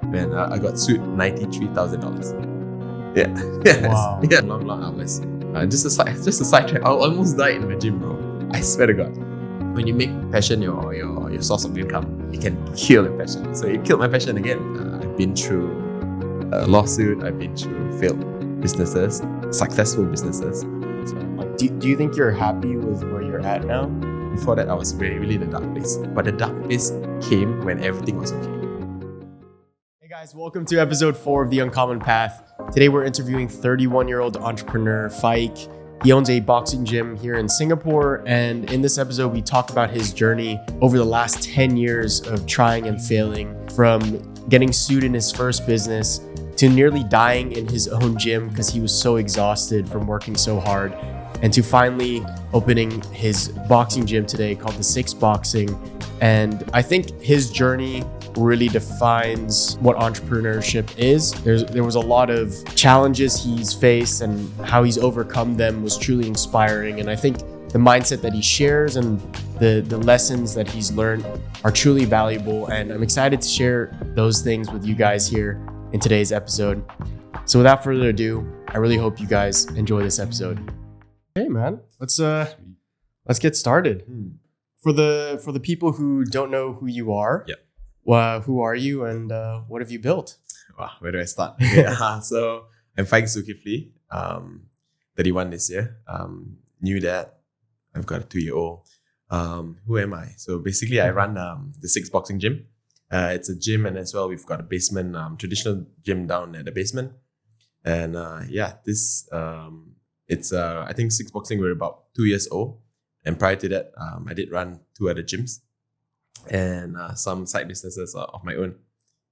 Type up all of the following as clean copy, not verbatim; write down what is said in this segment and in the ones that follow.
when I got sued $93,000. Yeah, yes. Wow. Yeah, long hours. Just a sidetrack. I almost died in the gym, bro. I swear to God. When you make passion your source of income, it can kill your passion. So it killed my passion again. I've been through a lawsuit. I've been through failed businesses, successful businesses. So, like, do you think you're happy with where you're at now? Before that, I was really in the dark place. But the dark place came when everything was okay. Hey guys, welcome to episode 4 of The Uncommon Path. Today we're interviewing 31-year-old entrepreneur Faiq. He owns a boxing gym here in Singapore, and in this episode we talk about his journey over the last 10 years of trying and failing, from getting sued in his first business to nearly dying in his own gym because he was so exhausted from working so hard, and to finally opening his boxing gym today called the Six Boxing. And I think his journey really defines what entrepreneurship is. There was a lot of challenges he's faced, and how he's overcome them was truly inspiring. And I think the mindset that he shares and the lessons that he's learned are truly valuable. And I'm excited to share those things with you guys here in today's episode. So without further ado, I really hope you guys enjoy this episode. Hey man, let's get started. For the people who don't know who you are, who are you and what have you built? Wow, where do I start? Yeah, so I'm Faiq Zulkifli, 31 this year. New dad. I've got a 2-year-old. Who am I? So basically, I run the Six Boxing Gym. It's a gym, and as well we've got a basement, traditional gym down at the basement. And it's I think Six Boxing, we're about 2 years old. And prior to that, I did run 2 other gyms and some side businesses of my own.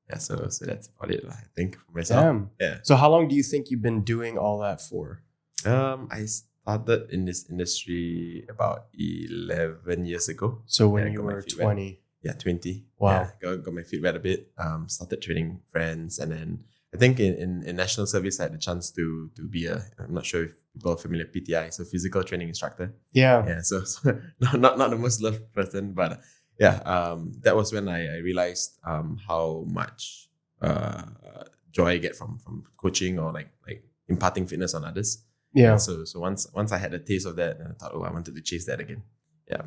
Yeah, so that's about it, I think, for myself. Damn. Yeah. So how long do you think you've been doing all that for? I started in this industry about 11 years ago. So when you were 20? Yeah, 20. Wow. Yeah, got my feet wet a bit. Started training friends, and then I think in national service I had the chance to be I'm not sure if people are familiar, PTI, so physical training instructor. Yeah. So not the most loved person, but that was when I realized how much joy I get from coaching or like imparting fitness on others. Yeah. And so once I had a taste of that, I thought, I wanted to chase that again. Yeah.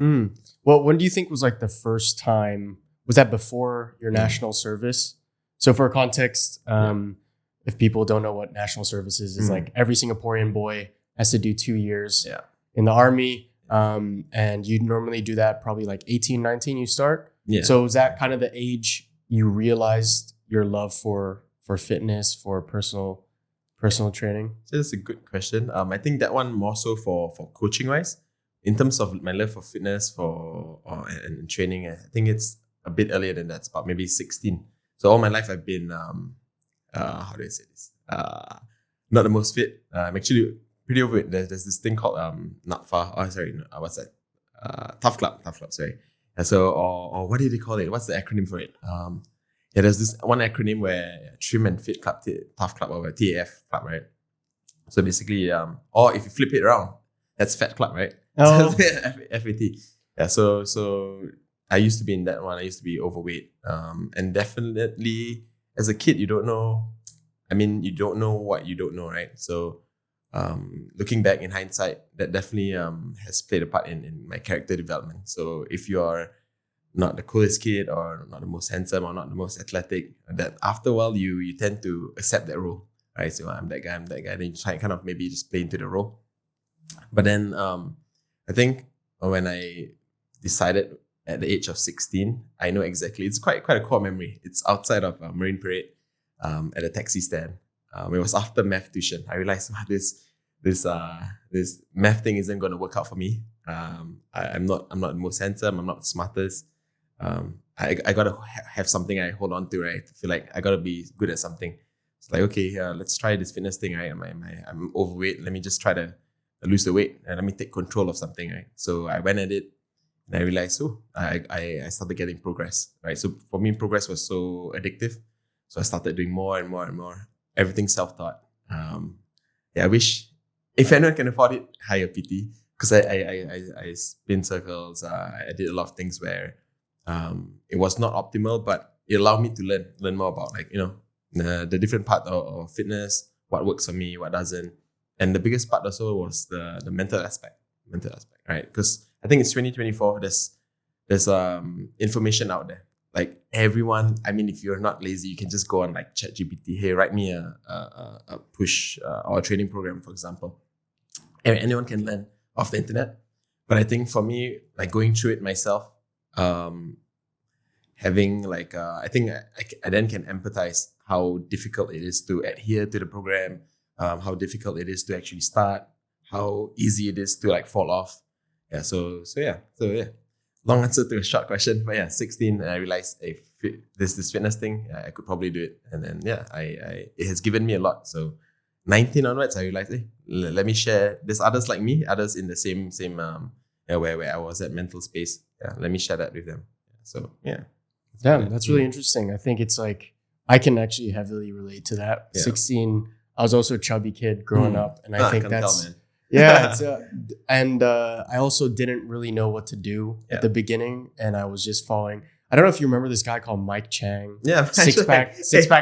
Well, when do you think was like the first time? Was that before your national service? So for context, if people don't know what national service is, it's like every Singaporean boy has to do 2 years in the army. And you normally do that probably like 18, 19 you start. Yeah. So is that kind of the age you realized your love for fitness, for personal training? So that's a good question. I think that one more so for coaching wise. In terms of my love for fitness and training, I think it's a bit earlier than that. It's about maybe 16. So all my life I've been how do I say this? Not the most fit. I'm actually pretty overweight. There's this thing called what's that? Tough Club, sorry. And so or what do they call it? What's the acronym for it? There's this one acronym where Trim and Fit Club, Tough Club, or TAF Club, right? So basically, or if you flip it around, that's Fat Club, right? Oh. FAT. Yeah, so I used to be in that one. I used to be overweight. And definitely as a kid, you don't know what you don't know, right? So looking back in hindsight, that definitely has played a part in my character development. So if you're not the coolest kid or not the most handsome or not the most athletic, that after a while you tend to accept that role, right? So I'm that guy. Then you try kind of maybe just play into the role. But then I think when I decided at the age of 16, I know exactly. It's quite a core memory. It's outside of Marine Parade at a taxi stand. It was after math tuition. I realized this math thing isn't going to work out for me. I'm not the most handsome. I'm not the smartest. I gotta have something I hold on to, right? I feel like I gotta be good at something. It's like, okay, let's try this fitness thing, right? I'm overweight. Let me just try to lose the weight and let me take control of something, right? So I went at it. And I realized, I started getting progress, right? So for me, progress was so addictive. So I started doing more and more and more. Everything self-taught. I wish if anyone can afford it, hire PT. Because I spin circles. I did a lot of things where it was not optimal, but it allowed me to learn more about like, the different part of fitness, what works for me, what doesn't. And the biggest part also was the mental aspect, right? Because I think it's 2024. There's information out there. Like everyone, I mean, if you're not lazy, you can just go on like ChatGPT. Hey, write me a push or a training program, for example. And anyone can learn off the internet. But I think for me, like going through it myself, having like I think I then can empathize how difficult it is to adhere to the program, how difficult it is to actually start, how easy it is to like fall off. Yeah. So yeah. Long answer to a short question, but yeah, 16, I realized this fitness thing, I could probably do it, and then it has given me a lot. So 19 onwards, I realized, let me share. There's others like me, others in the same where I was at mental space. Yeah, let me share that with them. So yeah. Damn, that's really interesting. I think it's like I can actually heavily relate to that. Yeah. 16, I was also a chubby kid growing up, and I think that's. Tell, man. Yeah, I also didn't really know what to do at the beginning, and I was just following. I don't know if you remember this guy called Mike Chang. Yeah, six pack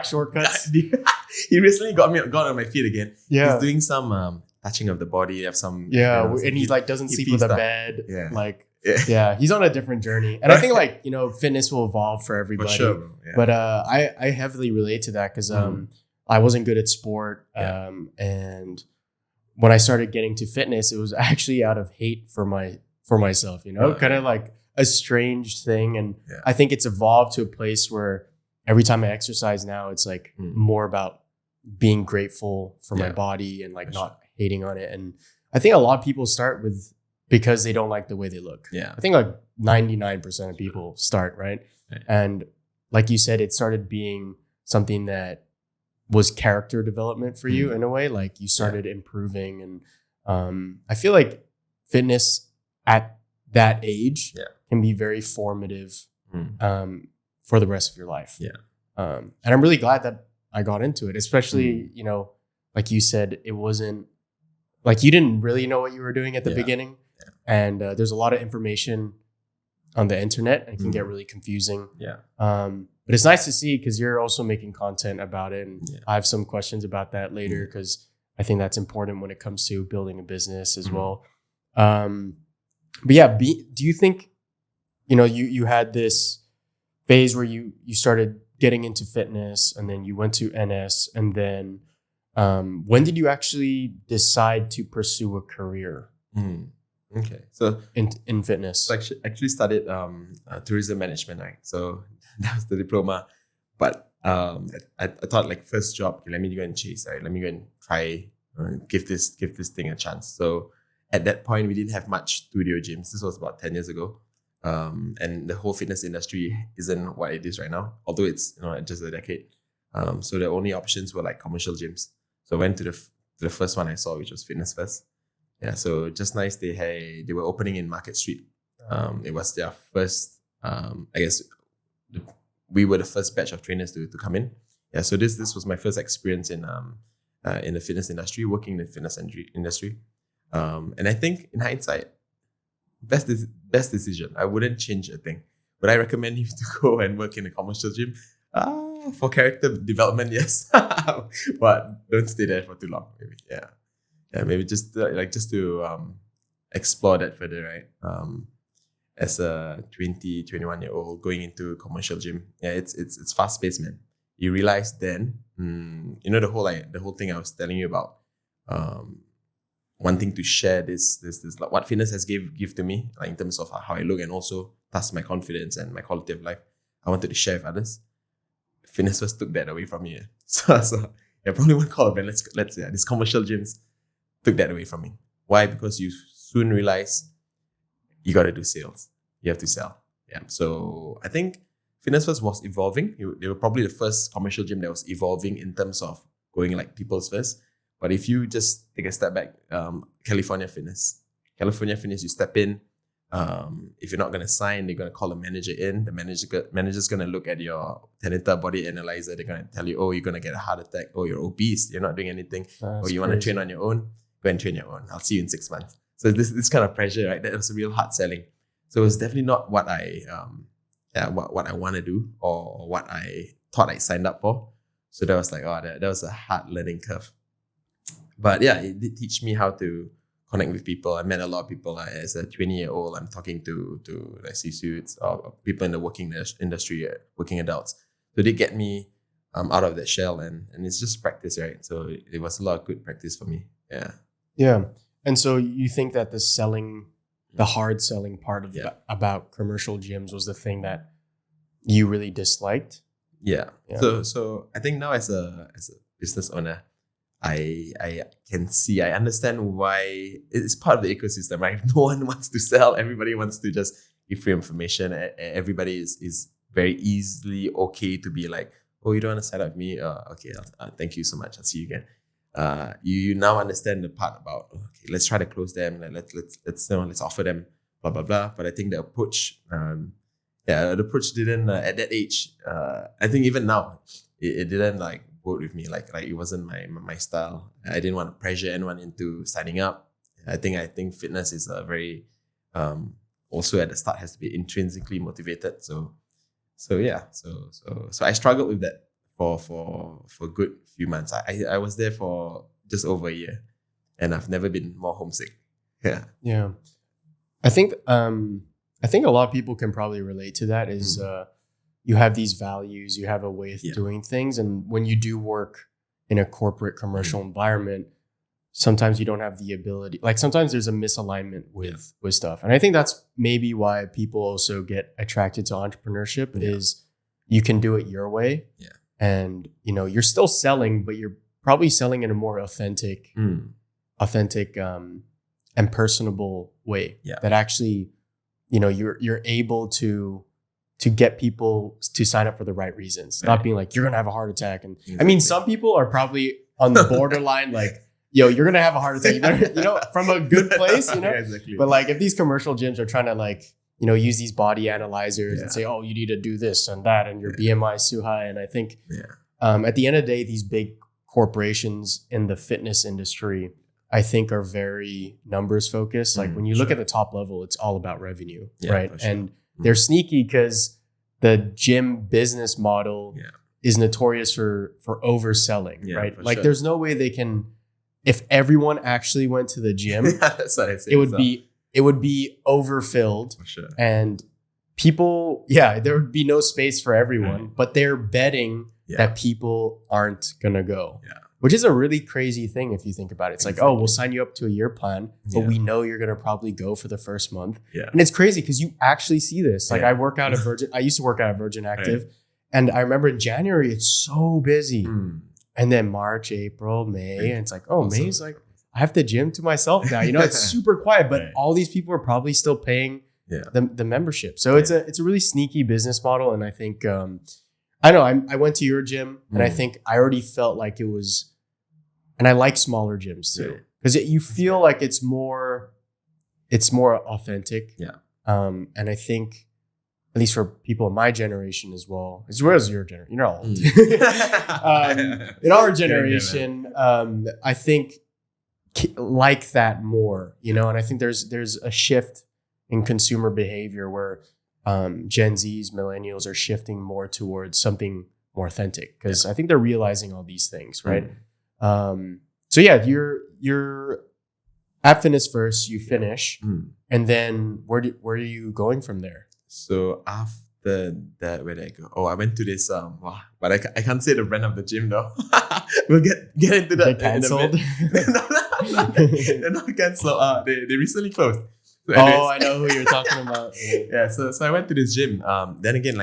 shortcuts. He recently got on my feet again. Yeah, he's doing some touching of the body. You have some and he like doesn't sleep with a bed. Yeah, like he's on a different journey, and I think like fitness will evolve for everybody. For sure, yeah. But I heavily relate to that because I wasn't good at sport, and when I started getting to fitness, it was actually out of hate for myself, kind of like a strange thing. And I think it's evolved to a place where every time I exercise now, it's like more about being grateful for my body and like not hating on it. And I think a lot of people start with because they don't like the way they look. Yeah. I think like 99% of people start, right? And like you said, it started being something that was character development for you in a way, like you started improving. And I feel like fitness at that age can be very formative for the rest of your life. Yeah. And I'm really glad that I got into it, especially, like you said, it wasn't like you didn't really know what you were doing at the beginning. Yeah. And there's a lot of information on the internet and it can get really confusing. Yeah. But it's nice to see because you're also making content about it. And I have some questions about that later because I think that's important when it comes to building a business as well. But yeah, do you think, you had this phase where you started getting into fitness and then you went to NS and then when did you actually decide to pursue a career? Okay. So in fitness. So I actually studied tourism management, right? So that was the diploma. But I thought like first job, okay, let me go and chase, right? Let me go and try give this thing a chance. So at that point we didn't have much studio gyms. This was about 10 years ago. And the whole fitness industry isn't what it is right now, although it's just a decade. So the only options were like commercial gyms. So I went to the first one I saw, which was Fitness First. Yeah, so just nice. They were opening in Market Street. It was their first. I guess we were the first batch of trainers to come in. Yeah, so this was my first experience in the fitness industry, working in the fitness industry. And I think in hindsight, best decision. I wouldn't change a thing. Would I recommend you to go and work in a commercial gym? For character development, yes, but don't stay there for too long. Maybe, yeah, maybe just to explore that further, right? As a 21-year-old going into a commercial gym, yeah, it's fast paced, man. You realize then, the whole thing I was telling you about, wanting to share this like what fitness has give to me, like in terms of how I look and also thus my confidence and my quality of life. I wanted to share with others. Fitness First took that away from me. So yeah, probably won't call it, but let's these commercial gyms took that away from me. Why? Because you soon realize you got to do sales. You have to sell. Yeah. So I think Fitness First was evolving. They were probably the first commercial gym that was evolving in terms of going like people's first. But if you just take a step back, California Fitness, you step in. If you're not going to sign, they're going to call a manager in. The manager's going to look at your Tenita body analyzer. They're going to tell you, oh, you're going to get a heart attack. Oh, you're obese. You're not doing anything. Or you want to train on your own. Go and train your own. I'll see you in 6 months. So this kind of pressure, right? That was real hard selling. So it was definitely not what I what I want to do or what I thought I signed up for. So that was like, that was a hard learning curve. But yeah, it did teach me how to connect with people. I met a lot of people. As a 20-year-old, I'm talking to like C-suites or people in the working industry, working adults. So they get me out of that shell, and it's just practice, right? So it was a lot of good practice for me. Yeah. Yeah. And so you think that the hard selling part of about commercial gyms was the thing that you really disliked? Yeah. So I think now as a business owner, I I understand why it's part of the ecosystem, right? No one wants to sell. Everybody wants to just give free information. Everybody is very easily okay to be like, oh, you don't want to sign up with me? Okay, thank you so much. I'll see you again. You now understand the part about, okay, let's try to close them. Let's offer them blah blah blah. But I think the approach, the approach didn't at that age. I think even now, it didn't like work with me. Like it wasn't my style. I didn't want to pressure anyone into signing up. I think fitness is a very also at the start has to be intrinsically motivated. So I struggled with that for a good few months. I was there for just over a year, and I've never been more homesick. Yeah. Yeah. I think a lot of people can probably relate to that. Is you have these values, you have a way of doing things, and when you do work in a corporate commercial environment, sometimes you don't have the ability. Like sometimes there's a misalignment with stuff, and I think that's maybe why people also get attracted to entrepreneurship. Is you can do it your way, and you're still selling, but you're probably selling in a more authentic, and personable way. That actually, you're able to get people to sign up for the right reasons, not being like, you're going to have a heart attack. And I mean, some people are probably on the borderline, like, yo, you're going to have a heart attack, from a good place, Exactly. But like if these commercial gyms are trying to like, use these body analyzers and say, oh, you need to do this and that, and your BMI is too high. And I think at the end of the day, these big corporations in the fitness industry, I think are very numbers focused. Like when you look at the top level, it's all about revenue, right? Sure. And they're sneaky because the gym business model is notorious for overselling, right? Like there's no way they can, if everyone actually went to the gym, that's what I say. It would be overfilled, for sure. And people, there would be no space for everyone, but they're betting that people aren't gonna go. Which is a really crazy thing if you think about it. It's like, oh, we'll sign you up to a year plan, but we know you're going to probably go for the first month. And it's crazy because you actually see this. Like I work out at Virgin. I used to work out at Virgin Active. And I remember in January, it's so busy. And then March, April, May. And it's like, oh, May's like, I have the gym to myself now. It's super quiet, but all these people are probably still paying the membership. So it's a really sneaky business model. And I think... I know I went to your gym and I think I already felt like it was, and I like smaller gyms too, because you feel like it's more authentic. And I think, at least for people in my generation as well, as well as your generation, you're not old. In our generation, I think like that more, and I think there's a shift in consumer behavior where Gen Zs, millennials are shifting more towards something more authentic because I think they're realizing all these things, right? So you're at Fitness First, you finish, and then where are you going from there? So after that, where did I go? Oh, I went to this but I can't say the brand of the gym though. We'll get into that. They're cancelled. They're not cancelled. They recently closed. So I know who you're talking about. So I went to this gym. Then again,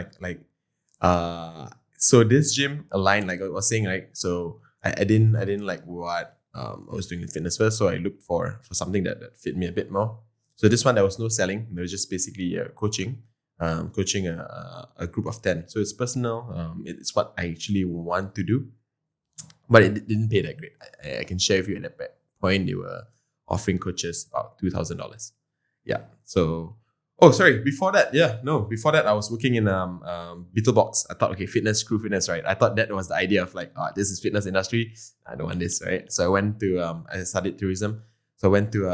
so this gym aligned, like I was saying, right? So I didn't like what I was doing in Fitness First, so I looked for something that fit me a bit more. So this one, there was no selling. There was just basically coaching a group of 10. So it's personal. It's what I actually want to do, but it didn't pay that great. I can share with you at that point, they were offering coaches about $2,000. So, before that, I was working in Beetlebox. I thought, okay, fitness, crew fitness, right? I thought that was the idea of like, this is fitness industry. I don't want this, right? So I went to, I studied tourism. So I went to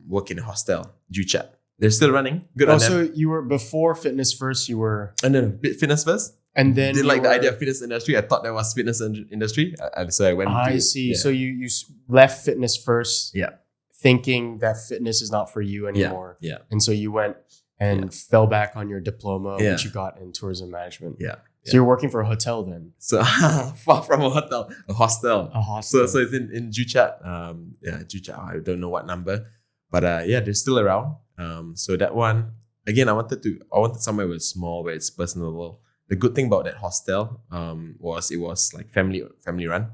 work in a hostel, Juchat. they're still running. Good on them. Also, you were before Fitness First. You were, And then fitness first. and then Didn't you like the were- idea of fitness industry. I thought that was fitness industry. So I went. I to it. see. Yeah. So you left Fitness First, Yeah. thinking that fitness is not for you anymore. Yeah. And so you went and fell back on your diploma, Yeah. which you got in tourism management. Yeah. So you're working for a hotel then? So far from a hotel, a hostel. A hostel. So it's in Juchat. Juchat. I don't know what number, but they're still around. So that one again, I wanted somewhere where it's small, where it's personable. The good thing about that hostel was it was like family run.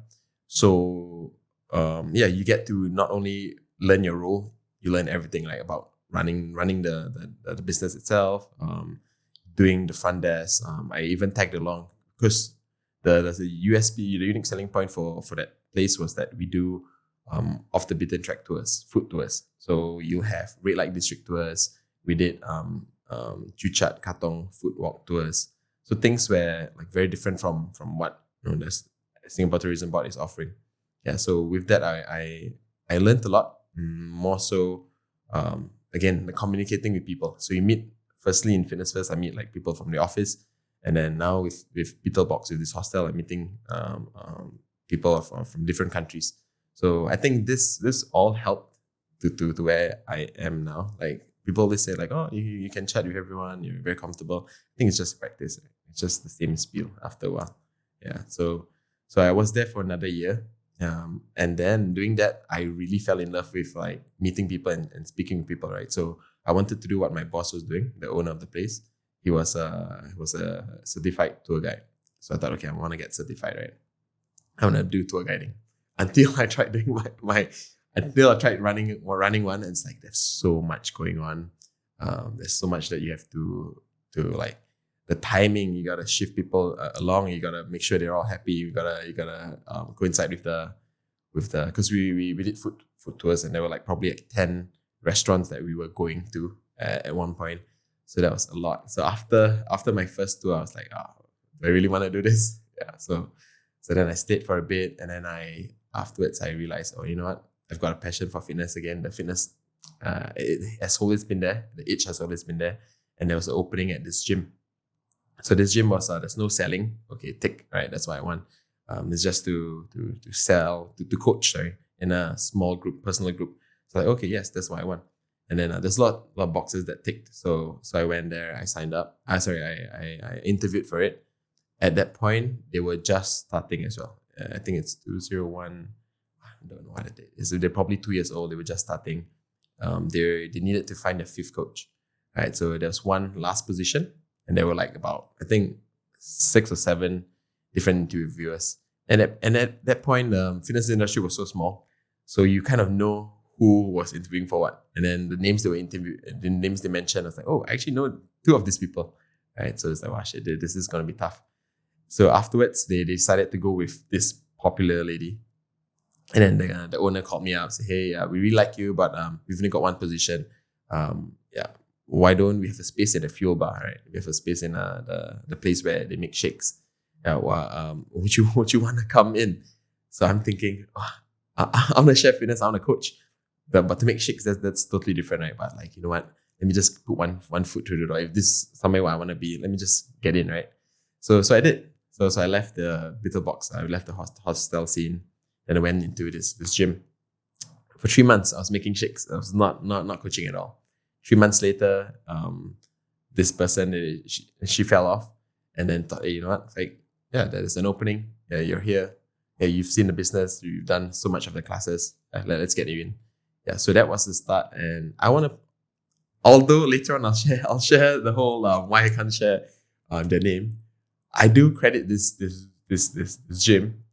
So you get to not only learn your role, you learn everything like about running the business itself, doing the front desk. I even tagged along because there's a USP, the unique selling point for that place was that we do off the beaten track tours, food tours. So you'll have red light district tours. We did Juchat Katong food walk tours. So things were like very different from what the Singapore Tourism Board is offering. Yeah. So with that, I learned a lot. More so, again, the communicating with people. So you meet firstly in Fitness First, I meet like people from the office, and then now with Beetlebox, with this hostel, I'm meeting people from different countries. So I think this all helped to where I am now. Like people always say like, oh, you can chat with everyone, you're very comfortable. I think it's just practice. Right? It's just the same spiel after a while. Yeah. So I was there for another year. And then doing that, I really fell in love with like meeting people and speaking with people, right? So I wanted to do what my boss was doing, the owner of the place. He was a certified tour guide. So I thought, okay, I want to get certified, right? I want to do tour guiding. Until I tried doing running one, and it's like there's so much going on. There's so much that you have to like the timing. You gotta shift people along. You gotta make sure they're all happy. You gotta coincide with the because we did food tours, and there were like probably like 10 restaurants that we were going to at one point. So that was a lot. So after my first tour, I was like, do I really want to do this? Yeah. So then I stayed for a bit, and then afterwards I realized, you know what? I've got a passion for fitness again. The fitness, it has always been there. The itch has always been there, and there was an opening at this gym. So this gym was there's no selling. Okay, tick, right? That's what I want. It's just to sell, to coach, sorry, in a small group, personal group. So like, okay, yes, that's what I want. And then there's a lot of boxes that ticked. So I went there, I signed up. I interviewed for it. At that point, they were just starting as well. I think it's 201. I don't know what it is. They're probably 2 years old. They were just starting. They needed to find a fifth coach, right? So there's one last position, and there were like about, I think, 6 or 7 different interviewers. And at that point, the fitness industry was so small, so you kind of know who was interviewing for what. And then the names the names they mentioned, I was like, oh, I actually know 2 of these people, right? So it's like, wow, shit, this is going to be tough. So afterwards, they decided to go with this popular lady. And then the owner called me up and said, hey, we really like you, but we've only got one position. Why don't we have a space in the fuel bar, right? We have a space in the place where they make shakes. Would you want to come in? So I'm thinking, I'm a chef, fitness, I'm a coach. But to make shakes, that's totally different, right? But like, you know what? Let me just put one foot through the door. If this is somewhere where I want to be, let me just get in, right? So I did. So I left the Bitter Box. I left the hostel scene, and I went into this gym. For 3 months, I was making shakes. I was not coaching at all. 3 months later, this person, she fell off, and then thought, hey, you know what? Like, yeah, there's an opening. Yeah, you're here. Yeah, you've seen the business. You've done so much of the classes. Let's get you in. Yeah, so that was the start. And I want to, although later on I'll share the whole why I can't share their name. I do credit this gym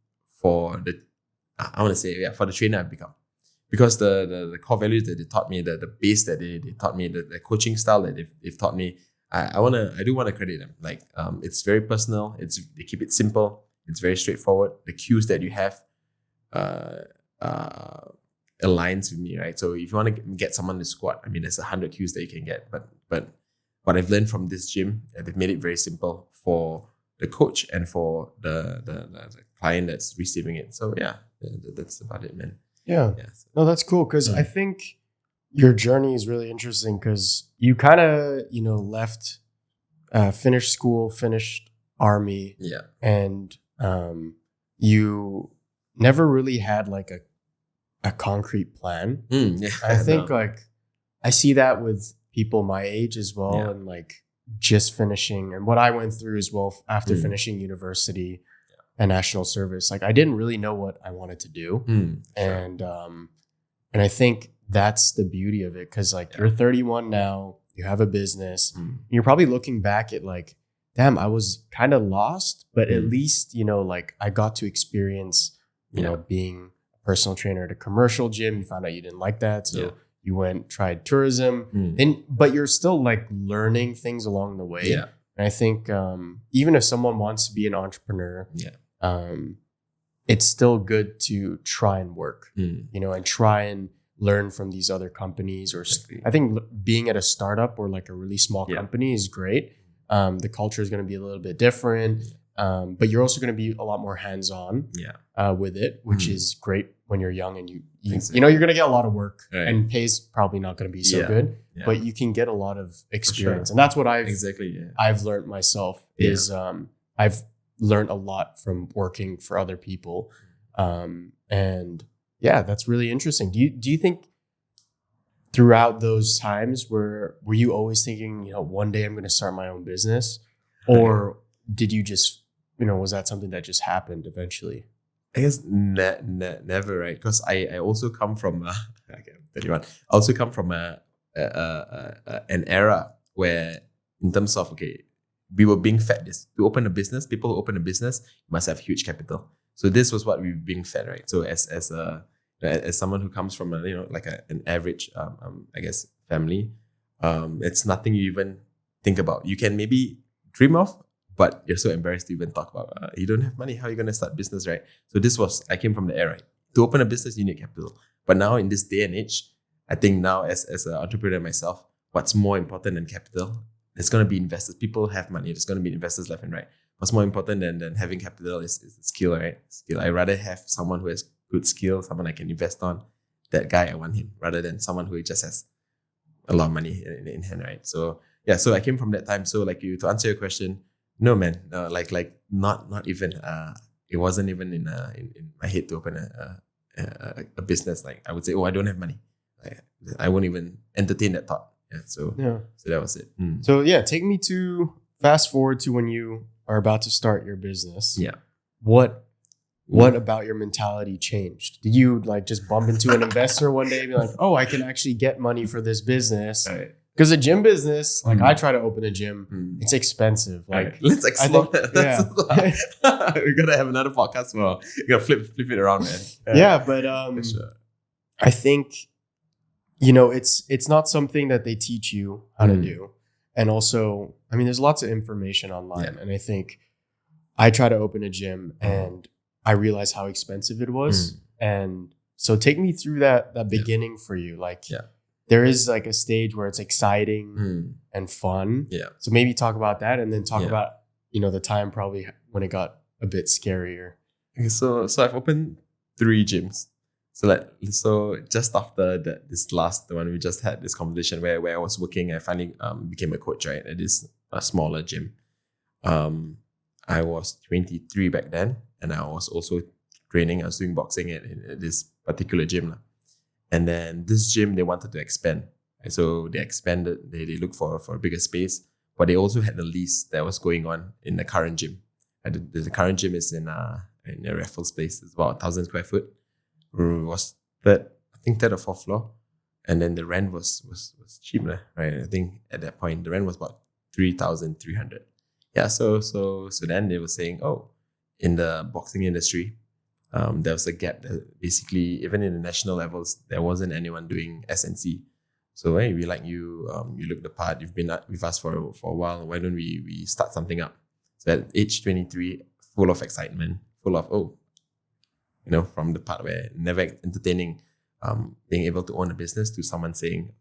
for for the trainer I've become, because the core values that they taught me, the base that they taught me, the coaching style that they've taught me, I do want to credit them. Like it's very personal. They keep it simple. It's very straightforward. The cues that you have aligns with me, right? So if you want to get someone to squat, I mean, there's 100 cues that you can get, but what I've learned from this gym, they've made it very simple for the coach and for the client that's receiving it. So yeah, that's about it, man. Yeah. Yes. No, that's cool, because I think Your journey is really interesting because you kind of, left, finished school, finished army, Yeah. and you never really had like a concrete plan. Yeah. I think No. like I see that with people my age as well, Yeah. and like just finishing, and what I went through as well after Mm. finishing university and national service. Like I didn't really know what I wanted to do, Sure. and I think that's the beauty of it, because like you're 31 now, you have a business, you're probably looking back at like, damn, I was kind of lost, but at least like I got to experience being a personal trainer at a commercial gym. You found out you didn't like that, so you tried tourism, but you're still like learning things along the way. Yeah. And I think even if someone wants to be an entrepreneur, it's still good to try and work, and try and learn from these other companies. Or Exactly. I think being at a startup or like a really small company is great. The culture is going to be a little bit different, but you're also going to be a lot more hands-on with it, which is great when you're young and you you're going to get a lot of work, and pay's probably not going to be so good, but you can get a lot of experience. And that's what I've learned myself is I've learned a lot from working for other people. And that's really interesting. Do you think throughout those times were you always thinking, one day I'm going to start my own business, or did you just, was that something that just happened eventually? I guess never, right? Because I also come from okay, 31. I also come from an era where, in terms of we were being fed this to open a business. People who open a business must have huge capital. So this was what we were being fed, right? So as someone who comes from an average I guess family, it's nothing you even think about. You can maybe dream of, but you're so embarrassed to even talk about. You don't have money. How are you going to start business, right? So I came from the era. Right? To open a business, you need capital. But now in this day and age, I think now as an entrepreneur myself, what's more important than capital? There's going to be investors. People have money. There's going to be investors left and right. What's more important than having capital is skill, right? Skill. I'd rather have someone who has good skill, someone I can invest on. That guy, I want him, rather than someone who just has a lot of money in hand, right? So so I came from that time. So to answer your question, no, man, not even. It wasn't even in my head to open a business. Like I would say, I don't have money. I won't even entertain that thought. So that was it. So take me to fast forward to when you are about to start your business. Yeah. What about your mentality changed? Did you just bump into an investor one day and be like, oh, I can actually get money for this business? Because a gym business, I try to open a gym, it's expensive. Let's explore that. We're gonna have another podcast. Well, you gotta flip it around, man. But sure. I think it's not something that they teach you how to do. And also, there's lots of information online, and I think I try to open a gym and I realized how expensive it was. And so take me through that beginning for you. There is a stage where it's exciting and fun. Yeah. So maybe talk about that, and then talk about, the time probably when it got a bit scarier. Okay, so I've opened 3 gyms. So just after this last one, we just had this conversation where I was working. I finally became a coach, right, at this smaller gym. I was 23 back then, and I was also training. I was doing boxing at this particular gym. And then this gym, they wanted to expand. So they expanded, they looked for a bigger space, but they also had the lease that was going on in the current gym. And the current gym is in a Raffles Place. It's about 1,000 square foot. It was third or fourth floor. And then the rent was cheap, right? I think at that point, the rent was about 3,300. Yeah, so then they were saying, in the boxing industry, there was a gap that basically, even in the national levels, there wasn't anyone doing S&C. So hey, we like you, you look the part, you've been with us for a while, why don't we start something up? So at age 23, full of excitement, full of, from the part where never entertaining being able to own a business, to someone saying,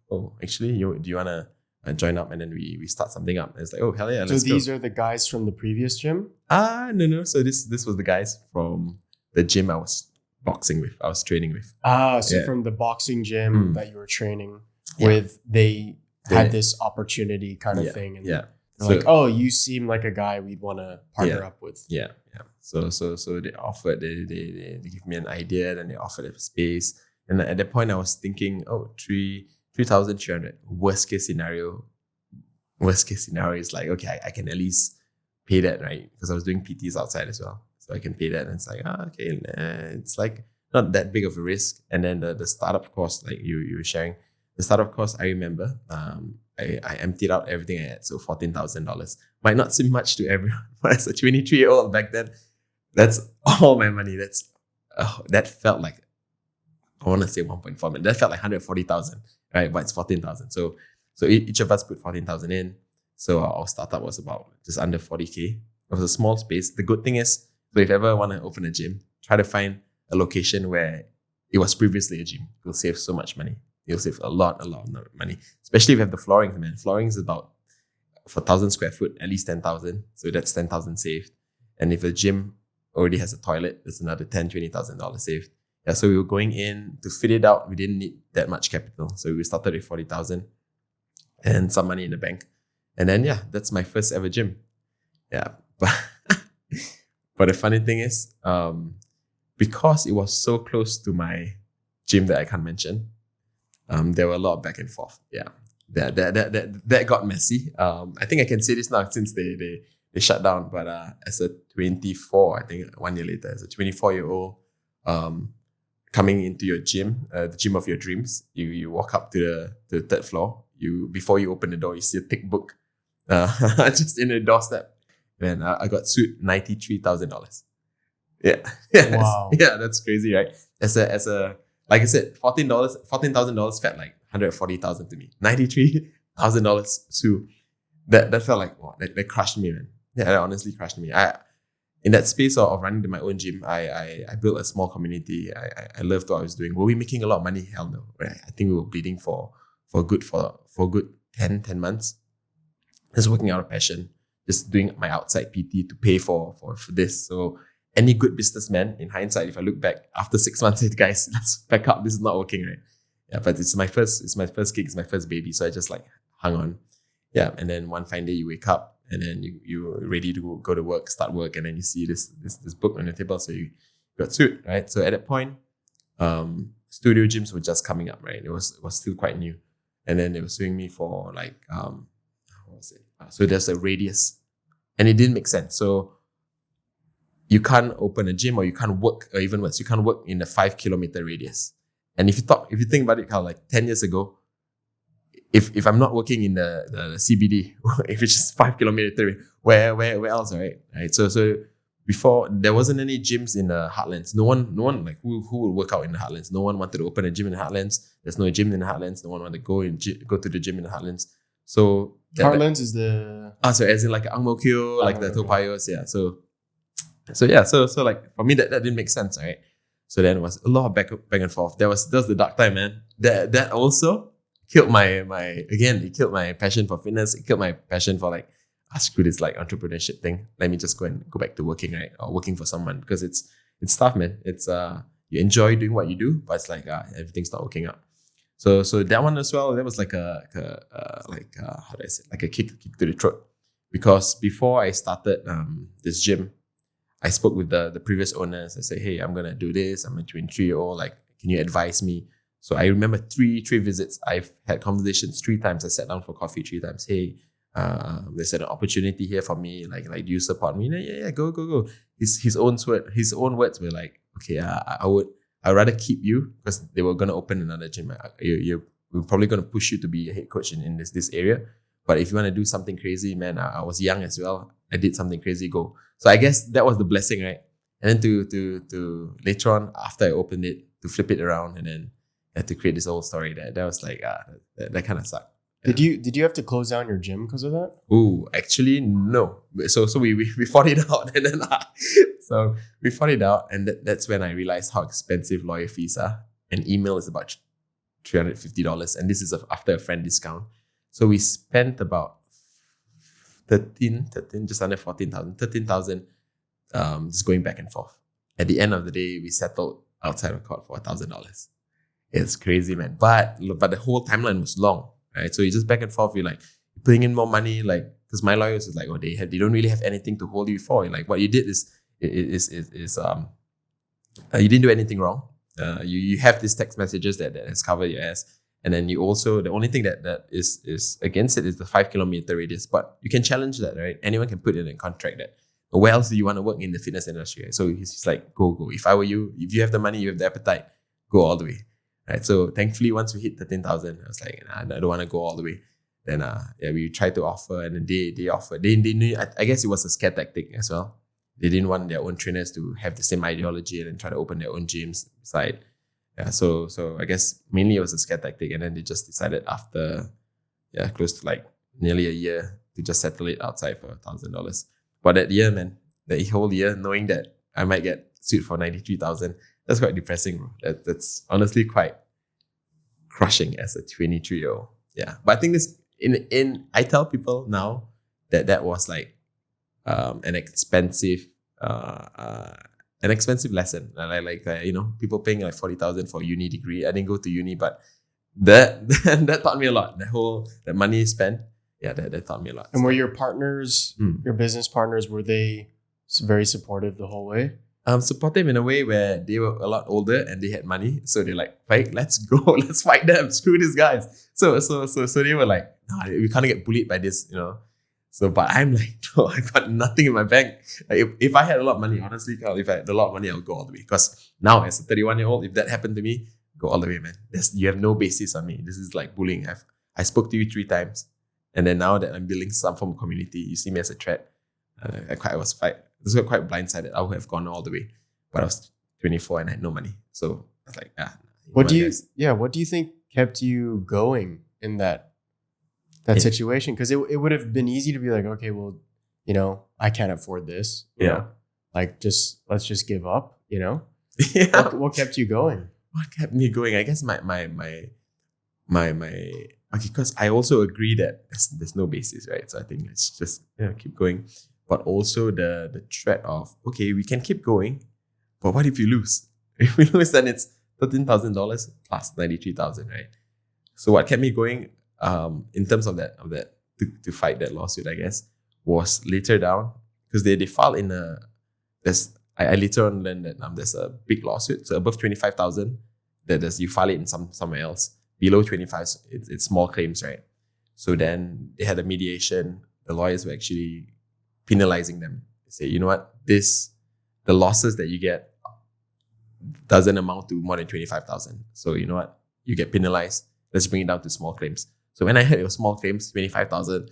actually, do you want to join up, and then we start something up. And it's like, hell yeah, let's go. So these are the guys from the previous gym? No. So this was the guys from the gym I was boxing with, I was training with. So from the boxing gym that you were training. with they had Yeah. this opportunity kind of Yeah. thing, and Yeah. they're So- like, "Oh, you seem like a guy we'd want to partner up with." Yeah. So they offered, they give me an idea, then they offered a space. And at that point I was thinking, oh, 3,300. Worst case scenario is like, okay, I can at least pay that, right? Because I was doing PTs outside as well. So I can pay that. And it's like, okay, it's like not that big of a risk. And then the startup cost, like you were sharing, the startup cost, I remember, I emptied out everything I had. So $14,000 might not seem much to everyone, but as a 23-year-old back then, that's all my money. That felt like, I want to say 1.4 million. That felt like 140,000, right? But it's 14,000. So each of us put 14,000 in. So our startup was about just under 40K. It was a small space. The good thing is, so if you ever want to open a gym, try to find a location where it was previously a gym. You'll save so much money. You'll save a lot of money. Especially if you have the flooring, man. Flooring is about, for 1,000 square foot, at least 10,000. So that's 10,000 saved. And if a gym already has a toilet, there's another $20,000 saved. Yeah, so we were going in to fit it out. We didn't need that much capital. So we started with 40,000 and some money in the bank. And then, yeah, that's my first ever gym. Yeah. But the funny thing is, because it was so close to my gym that I can't mention, there were a lot of back and forth. Yeah. That got messy. I think I can say this now since they shut down. But as a 24, I think 1 year later, as a 24-year-old, coming into your gym, the gym of your dreams, you walk up to the third floor. Before you open the door, you see a thick book just in the doorstep. Man, I got sued $93,000. Yeah. Wow. Yeah, that's crazy, right? As a like I said, $14,000 felt like 140,000 to me. $93,000 sue. That felt like, wow, that crushed me, man. Yeah, that honestly crushed me. In that space of running my own gym, I built a small community. I loved what I was doing. Were we making a lot of money? Hell no. Right? I think we were bleeding for a good 10 months. Just working out of passion, just doing my outside PT to pay for this. So any good businessman, in hindsight, if I look back after 6 months, said, guys, let's back up. This is not working, right? Yeah, but it's my first gig, it's my first baby. So I just like hung on. Yeah, and then one fine day you wake up and then you're ready to go to work, start work, and then you see this book on the table. So you got sued, right? So at that point, studio gyms were just coming up, right? It was still quite new. And then they were suing me for like, what was it? So there's a radius, and it didn't make sense. So you can't open a gym, or you can't work, or even worse, you can't work in a 5 kilometer radius. And if you think about it, kind of like 10 years ago, if I'm not working in the CBD, if it's just 5 kilometer, where else, right? So before, there wasn't any gyms in the heartlands. No one like who would work out in the heartlands. No one wanted to open a gym in the heartlands. There's no gym in the heartlands. No one wanted to go to the gym in the heartlands. So Heartlands is the so as in like Ang Mo Kio, like the Toa okay. Payohs, yeah. So like for me that didn't make sense, right? So then it was a lot of back and forth. That was the dark time, man. That also killed it killed my passion for fitness. It killed my passion for like, screw this like entrepreneurship thing. Let me just go back to working, right? Or working for someone, because it's tough, man. It's you enjoy doing what you do, but it's like everything's not working out. So that one as well, that was like how do I say, like a kick to the throat. Because before I started this gym, I spoke with the previous owners. I said, hey, I'm gonna do this. I'm a 23-year-old. Like, can you advise me? So I remember three visits. I've had conversations 3 times. I sat down for coffee 3 times. Hey, there's an opportunity here for me. Like, do you support me? Yeah, go. His own words were like, okay, I'd rather keep you, because they were gonna open another gym. We're probably gonna push you to be a head coach in this area. But if you want to do something crazy, man, I was young as well. I did something crazy, go. So I guess that was the blessing, right? And then to later on, after I opened it, to flip it around and then to create this whole story, that was like that kind of sucked. Did you have to close down your gym because of that? Ooh, actually no. So we fought it out, and then so we fought it out, and that's when I realized how expensive lawyer fees are. An email is about $350, and this is after a friend discount. So we spent about 13, just under 14,000, 13,000, just going back and forth. At the end of the day, we settled outside of court for $1,000. It's crazy, man. But the whole timeline was long, right? So you just back and forth. You're like putting in more money, like because my lawyers is like, oh, they don't really have anything to hold you for. Like what you did is you didn't do anything wrong. You have these text messages that has covered your ass, and then you also the only thing that is against it is the 5 kilometer radius. But you can challenge that, right? Anyone can put in a contract that. Where else do you want to work in the fitness industry? Right? So he's like, go. If I were you, if you have the money, you have the appetite, go all the way. Right. So thankfully, once we hit 13,000, I was like, nah, I don't want to go all the way. Then we tried to offer, and then they offered. They knew. I guess it was a scare tactic as well. They didn't want their own trainers to have the same ideology and then try to open their own gyms beside. Yeah. So I guess mainly it was a scare tactic, and then they just decided after close to like nearly a year to just settle it outside for $1,000. But that year, man, the whole year, knowing that I might get sued for 93,000, that's quite depressing, bro. That's honestly quite crushing as a 23-year-old. Yeah, but I think this I tell people now that was like an expensive lesson. Like people paying like 40,000 for a uni degree. I didn't go to uni, but that taught me a lot. That money spent. Yeah, that taught me a lot. And were your partners, your business partners, were they very supportive the whole way? Supportive in a way where they were a lot older and they had money, so they're like, "Faiq, let's go, let's fight them, screw these guys." So they were like, "No, we can't get bullied by this, So, but I'm like, no, I got nothing in my bank. Like, if I had a lot of money, honestly, if I had a lot of money, I'll go all the way. Because now, as a 31-year-old, if that happened to me, go all the way, man. You have no basis on me. This is like bullying. I spoke to you 3 times. And then now that I'm building some form of community, you see me as a threat. I was quite blindsided. I would have gone all the way, but I was 24 and I had no money. So I was like, what do you think kept you going in that situation? Because it would have been easy to be like, okay, well, I can't afford this. You know? Like let's just give up. Yeah. What kept you going? What kept me going? I guess my okay, because I also agree that there's no basis, right? So I think let's just keep going. But also the threat of, okay, we can keep going, but what if you lose? If we lose, then it's $13,000 plus 93,000, right? So what kept me going, in terms of that to fight that lawsuit, I guess, was later down because they filed in I later on learned that there's a big lawsuit. So above 25,000, that you file it in somewhere else. Below 25, it's small claims, right? So then they had a mediation. The lawyers were actually penalizing them. They say, you know what? The losses that you get doesn't amount to more than 25,000. So you know what? You get penalized. Let's bring it down to small claims. So when I heard it was small claims, 25,000,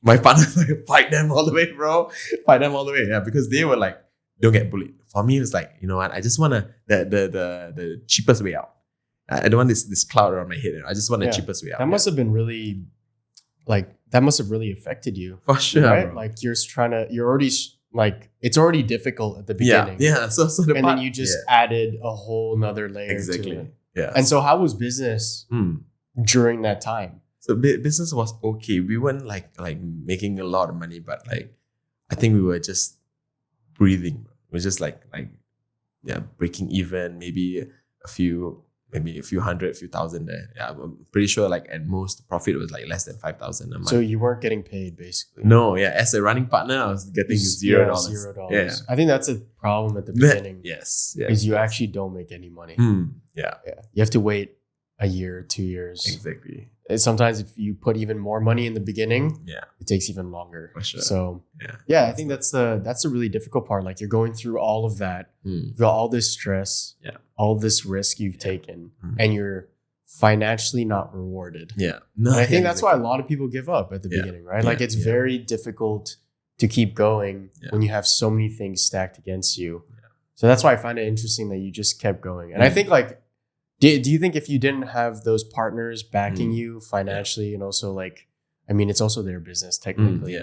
my partner was like, fight them all the way, bro. Fight them all the way. Yeah, because they were like, don't get bullied. For me, it was like, you know what? I just want the cheapest way out. I don't want this cloud around my head. I just want the cheapest way out. That must have been really, that must have really affected you. For sure, right? Bro. Like you're already it's already difficult at the beginning. Yeah. So then you just added a whole nother layer to it. Yeah. And so how was business during that time? So business was okay. We weren't like making a lot of money, but I think we were just breathing. We were just breaking even, maybe a few hundred, a few thousand there. Yeah, I'm pretty sure at most the profit was less than 5,000 a month. So you weren't getting paid basically. No, yeah. As a running partner, I was getting $0. $0. Yeah. I think that's a problem at the beginning. Yes. Because you actually don't make any money. Yeah. You have to wait a year, 2 years. Exactly. And sometimes if you put even more money in the beginning, it takes even longer. For sure. So I think that's the really difficult part. Like you're going through all of that, you've got all this stress, all this risk you've taken, and you're financially not rewarded. Yeah. No, and I think that's why a lot of people give up at the beginning, right? Like it's very difficult to keep going when you have so many things stacked against you. Yeah. So that's why I find it interesting that you just kept going. And I think do you think if you didn't have those partners backing you financially and also it's also their business technically,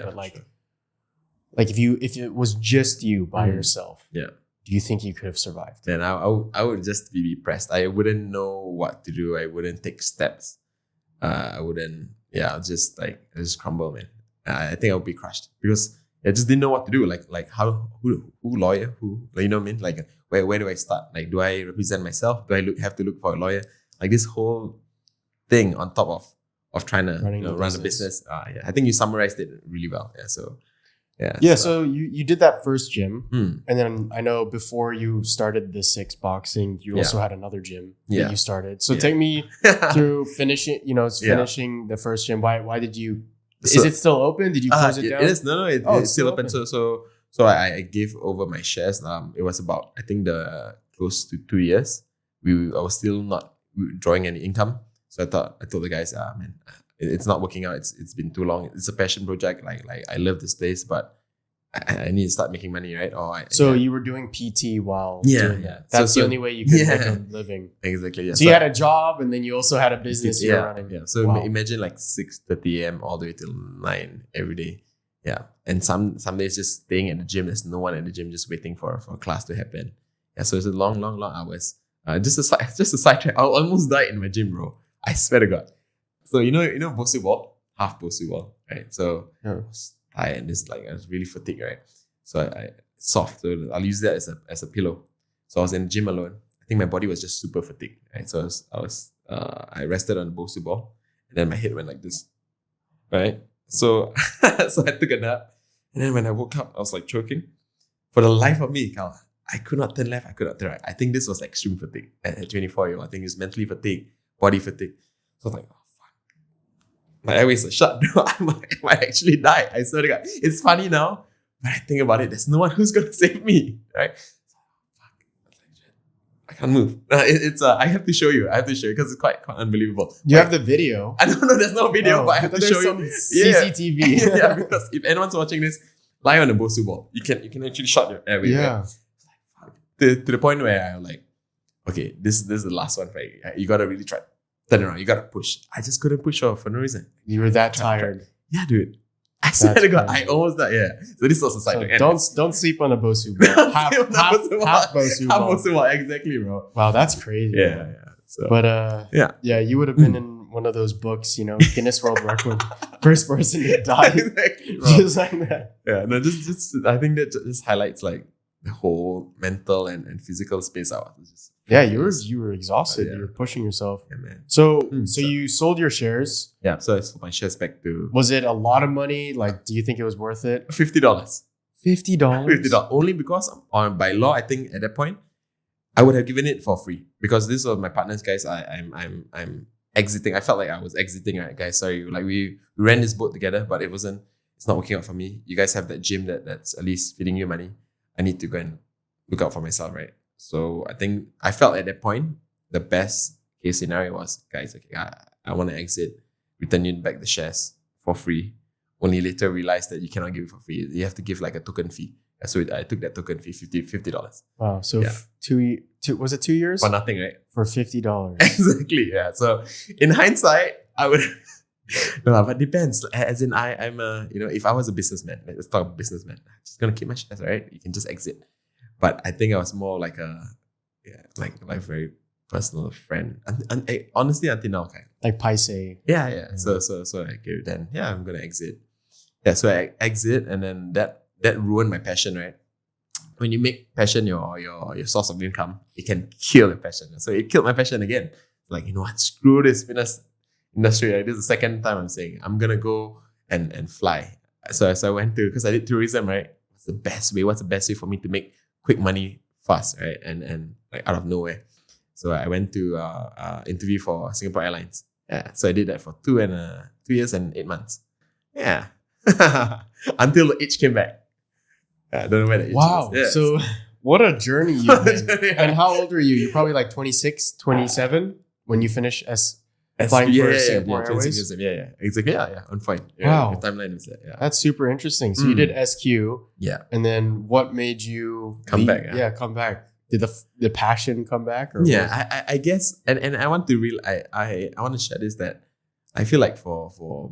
but if it was just you by yourself, do you think you could have survived? Then I would just be depressed. I wouldn't know what to do. I wouldn't take steps. I wouldn't. I'll just crumble, man. I think I would be crushed because I just didn't know what to do. Who lawyer? Who, you know what I mean? Where do I start? Do I represent myself? Do I have to look for a lawyer? like this whole thing on top of trying to run a business. Yeah, I think you summarized it really well. Yeah, so yeah. So you did that first gym, and then I know before you started the Six Boxing, you also had another gym that you started. So take me through finishing. Finishing the first gym. Why did you? Is it still open? Did you close it down? It is. No, it's still open. So I gave over my shares. It was about, I think, close to 2 years. I was still not drawing any income. So I told the guys, man, it's not working out. It's been too long. It's a passion project. Like I love this place, but I need to start making money, right? You were doing PT while doing that. That's the only way you could make a living. Exactly. Yeah. So you had a job, and then you also had a business you were running. Yeah. So imagine like 6:30 a.m. all the way till 9 every day. Yeah. And some days just staying at the gym. There's no one at the gym, just waiting for a class to happen. Yeah. So it's a long hours. Just a side track. I almost died in my gym, bro. I swear to God. So you know Bosu ball, half Bosu ball, right? So I was tired and I was really fatigued, right? So I soft. So I'll use that as a pillow. So I was in the gym alone. I think my body was just super fatigued, right? So I rested on the Bosu ball, and then my head went like this, right? So so I took a nap, and then when I woke up, I was like choking. For the life of me, Carl, I could not turn left, I could not turn right. I think this was extreme fatigue at 24 years old. I think it's mentally fatigue, body fatigue. So I was like, oh fuck, my airways are shut. I might actually die. I swear to God. It's funny now, but I think about it. There's no one who's gonna save me, right? I can't move. I have to show you. Because it's quite unbelievable. You have the video. I don't know. There's no video, but I have to show you. CCTV. Yeah, because if anyone's watching this, lie on the Bosu ball. You can actually shut your airway. Yeah. Right? To the point where I'm like, okay, this is the last one, right? You gotta really try. Turn around. You gotta push. I just couldn't push off for no reason. You were that tired. Yeah, dude. I swear to God, I almost died. Yeah. So this was a side. Don't sleep on a Bosu ball. half Bosu ball. Half Bosu ball. Exactly, bro. Wow, that's crazy. Yeah. So, but yeah, you would have been in one of those books, Guinness World Record, first person to die. Exactly, just like that. Yeah. No, just I think that just highlights like the whole mental and physical space I was. You were exhausted. You were pushing yourself. Yeah, man. So you sold your shares. Yeah, so I sold my shares back to. Was it a lot of money? Like, do you think it was worth it? $50. $50. Only because by law, I think at that point, I would have given it for free because this was my partners, guys. I'm exiting. I felt like I was exiting, right, guys? Sorry, like we ran this boat together, but it's not working out for me. You guys have that gym that's at least feeding you money. I need to go and look out for myself, right? So I think I felt at that point, the best case scenario was, guys, okay, I want to exit, return you back the shares for free. Only later realized that you cannot give it for free. You have to give like a token fee. So I took that token fee, $50. Wow. So was it 2 years? For nothing, right? For $50. Exactly. Yeah. So in hindsight, I would. No, but depends. As in, I'm a, if I was a businessman, let's talk businessman. I'm just gonna keep my shares, right? You can just exit. But I think I was more like like very personal friend. And honestly, until now, kind of. Like paise. Yeah. So I gave then. Yeah, I'm gonna exit. Yeah. So I exit, and then that ruined my passion, right? When you make passion your source of income, it can kill your passion. So it killed my passion again. Like, you know what? Screw this fitness industry. Right? This is the second time I'm saying I'm gonna go and fly. So I went to, because I did tourism, right? What's the best way for me to make quick money fast, right? And like out of nowhere. So I went to interview for Singapore Airlines. Yeah. So I did that for 2 years and 8 months. Yeah. Until the itch came back. I don't know where the itch was. Yeah. So what a journey you've been. And how old were you? You're probably like 26, 27 when you finish flying for Singapore Airways? Yeah. Exactly. Yeah. On point. Wow. The timeline is that. Yeah. That's super interesting. So you did SQ. Yeah. And then what made you come back? Yeah, come back. Did the passion come back? Or I guess, and I want to I want to share this, that I feel like for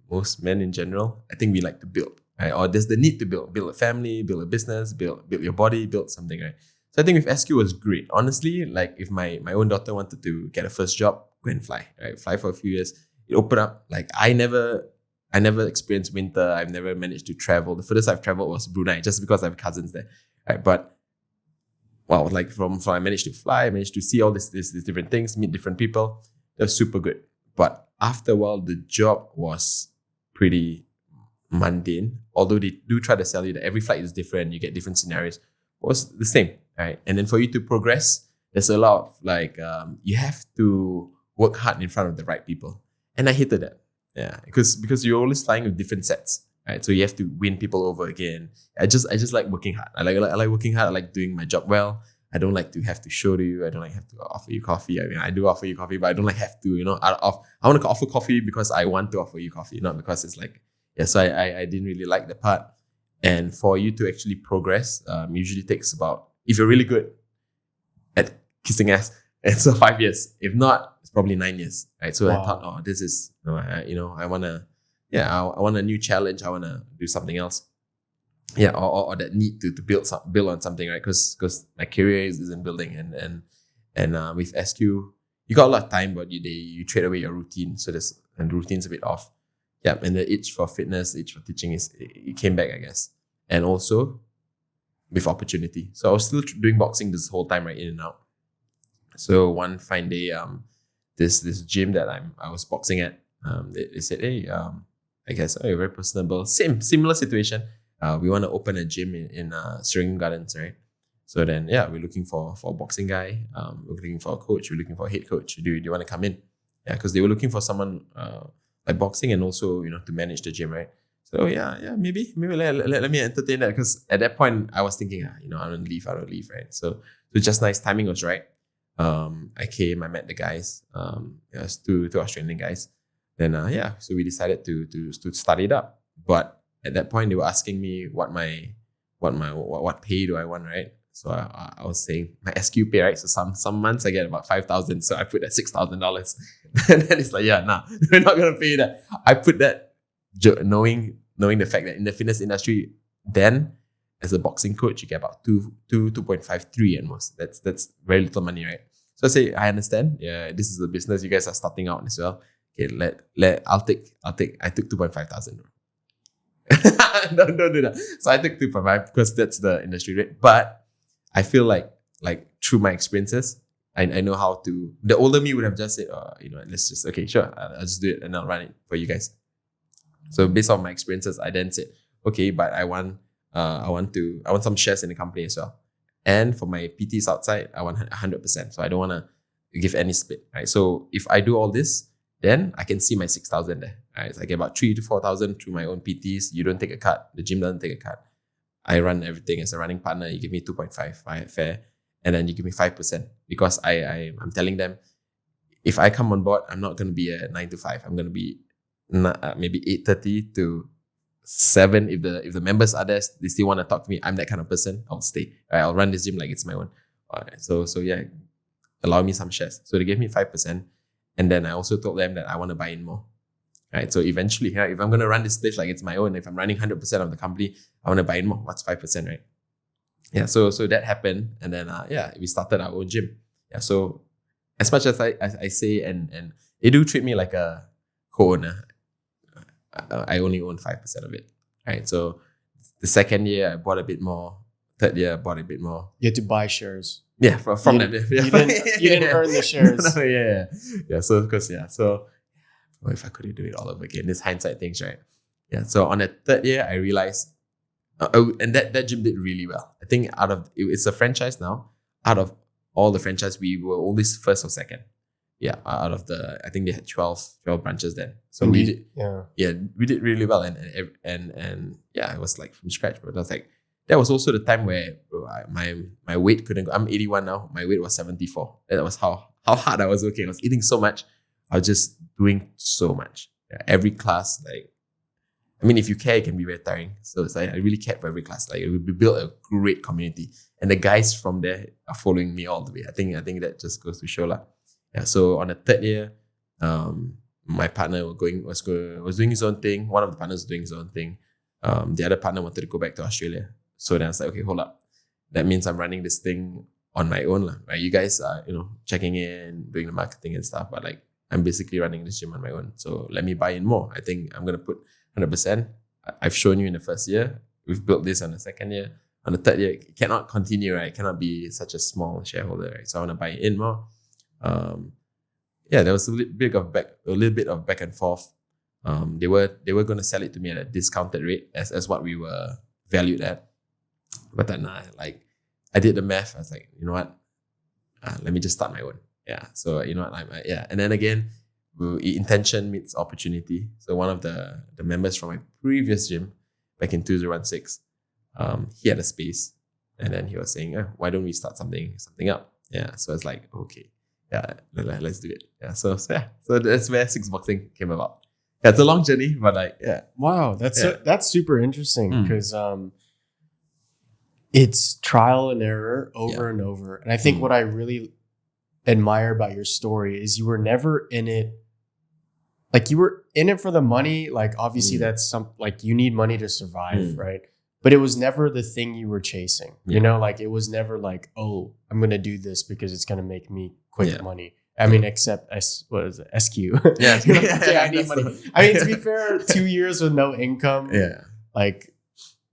most men in general, I think we like to build, right? Or there's the need to build a family, build a business, build your body, build something, right? So I think with SQ was great. Honestly, like if my own daughter wanted to get a first job, go and fly, right? Fly for a few years. It opened up. Like I never experienced winter. I've never managed to travel. The furthest I've traveled was Brunei, just because I have cousins there, right? But Well, like from I managed to fly, I managed to see all these different things, meet different people. That was super good. But after a while, the job was pretty mundane. Although they do try to sell you that every flight is different, you get different scenarios. It was the same, right? And then for you to progress, there's a lot of like you have to work hard in front of the right people, and I hated that. Yeah, because you're always flying with different sets, right? So you have to win people over again. I just like working hard. I like working hard. I like doing my job well. I don't like to have to show to you. I don't like have to offer you coffee. I mean, I do offer you coffee, but I don't like have to, I want to offer coffee because I want to offer you coffee, not because it's like, yeah. So I didn't really like the part. And for you to actually progress, usually takes about, if you're really good at kissing ass, it's 5 years. If not, it's probably 9 years, right? So Wow. I thought, oh, this is, I want to, yeah, I want a new challenge. I want to do something else. Yeah, or that need to build on something, right? Because my career is in building, and with SQ, you got a lot of time, but you trade away your routine. So the routine's a bit off. Yeah, and the itch for fitness, the itch for teaching it came back, I guess, and also with opportunity. So I was still doing boxing this whole time, right, in and out. So one fine day, this gym that I was boxing at, they said, hey, I guess, oh, you're very personable. Similar situation. We want to open a gym in Serangoon Gardens, right? So then, yeah, we're looking for a boxing guy. We're looking for a coach. We're looking for a head coach. Do you want to come in? Yeah, because they were looking for someone like boxing and also, to manage the gym, right? So yeah, maybe let me entertain that, because at that point I was thinking, I don't leave, right? So just nice, timing was right. I came, I met the guys. It was two Australian guys. Then so we decided to start it up. But at that point, they were asking me what pay do I want, right? So I was saying my SQ pay, right? So some months I get about 5,000, so I put that $6,000, and then it's like, nah, we're not gonna pay that. I put that knowing the fact that in the fitness industry, then as a boxing coach, you get about 2.53 at most. That's very little money, right? So I say, I understand. Yeah, this is a business. You guys are starting out as well. Okay, I took 2.5 thousand. Don't do that. So I took 2.5 because that's the industry rate. But I feel like through my experiences, I know how to. The older me would have just said, let's just, okay, sure, I'll just do it and I'll run it for you guys. So based on my experiences, I then said, okay, but I want some shares in the company as well. And for my PTs outside, I want 100%. So I don't want to give any split, right? So if I do all this, then I can see my 6,000 there, right? So I get about 3,000 to 4,000 through my own PTs. You don't take a cut. The gym doesn't take a cut. I run everything as a running partner. You give me 2.5 fair, and then you give me 5%, because I'm telling them, if I come on board, I'm not going to be a 9 to 5. I'm going to be maybe 8:30 to 7. If the members are there, they still want to talk to me. I'm that kind of person. I'll stay. Right? I'll run this gym like it's my own. All right. So yeah, allow me some shares. So they gave me 5%. And then I also told them that I want to buy in more, right? So eventually, if I'm going to run this place like it's my own, if I'm running 100% of the company, I want to buy in more. What's 5%, right? Yeah, so that happened. And then, we started our own gym. Yeah, so as much as I say, and they do treat me like a co-owner, I only own 5% of it, right? So the second year, I bought a bit more. Third year, I bought a bit more. You had to buy shares. Yeah, from them. You didn't earn the shares. Yeah. So because if I could do it all over again, this hindsight things, right? Yeah. So on the third year, I realized, and that gym did really well. I think it's a franchise now. Out of all the franchise, we were always first or second. Yeah. I think they had 12 branches then. So we did. Yeah, we did really well, and it was like from scratch. But I was like, that was also the time where my weight couldn't go. I'm 81 now. My weight was 74. That was how hard I was working. I was eating so much. I was just doing so much. Yeah, every class, if you care, it can be very tiring. So it's like I really cared for every class. Like we built a great community, and the guys from there are following me all the way. I think that just goes to show lah. Yeah. So on the third year, my partner was doing his own thing. One of the partners was doing his own thing. The other partner wanted to go back to Australia. So then I was like, okay, hold up. That means I'm running this thing on my own, right? You guys are, checking in, doing the marketing and stuff, but I'm basically running this gym on my own. So let me buy in more. I think I'm going to put 100%. I've shown you in the first year. We've built this on the second year. on the third year, it cannot continue, right? It cannot be such a small shareholder, right? So I want to buy in more. There was a little bit of back and forth. They were going to sell it to me at a discounted rate as what we were valued at. But then I did the math. I was like, you know what? Let me just start my own. Yeah. So you know what? And then again, intention meets opportunity. So one of the members from my previous gym back in 2016, he had a space, and then he was saying, why don't we start something up? Yeah. So it's like, okay, yeah, let's do it. Yeah. So that's where Six Boxing came about. Yeah, it's a long journey, but wow, that's super interesting because it's trial and error over and over. And I think what I really admire about your story is you were never in it. Like, you were in it for the money. Like, obviously that's you need money to survive, right? But it was never the thing you were chasing. You know, like, it was never like, oh, I'm going to do this because it's going to make me quick money. I mean, except SQ. Yeah, I need money. I mean, to be fair, 2 years with no income. Yeah. Like,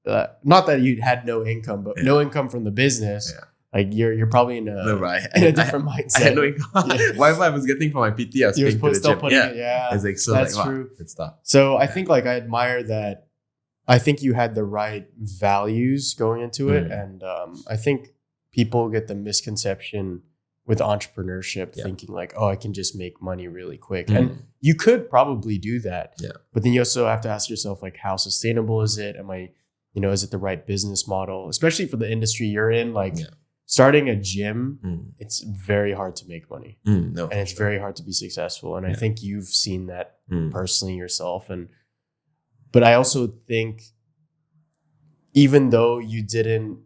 not that you had no income, but no income from the business. Yeah. Like, you're probably in a different mindset. I had no income. Whatever I was getting from my PT, I was paying to the gym. It's like, so that's true. Good stuff. So I think I admire that. I think you had the right values going into it, and I think people get the misconception with entrepreneurship, thinking like, oh, I can just make money really quick, and you could probably do that. Yeah. But then you also have to ask yourself, like, how sustainable is it? Is it the right business model, especially for the industry you're in? Starting a gym, it's very hard to make money, and it's very hard to be successful. And I think you've seen that personally yourself. But I also think, even though you didn't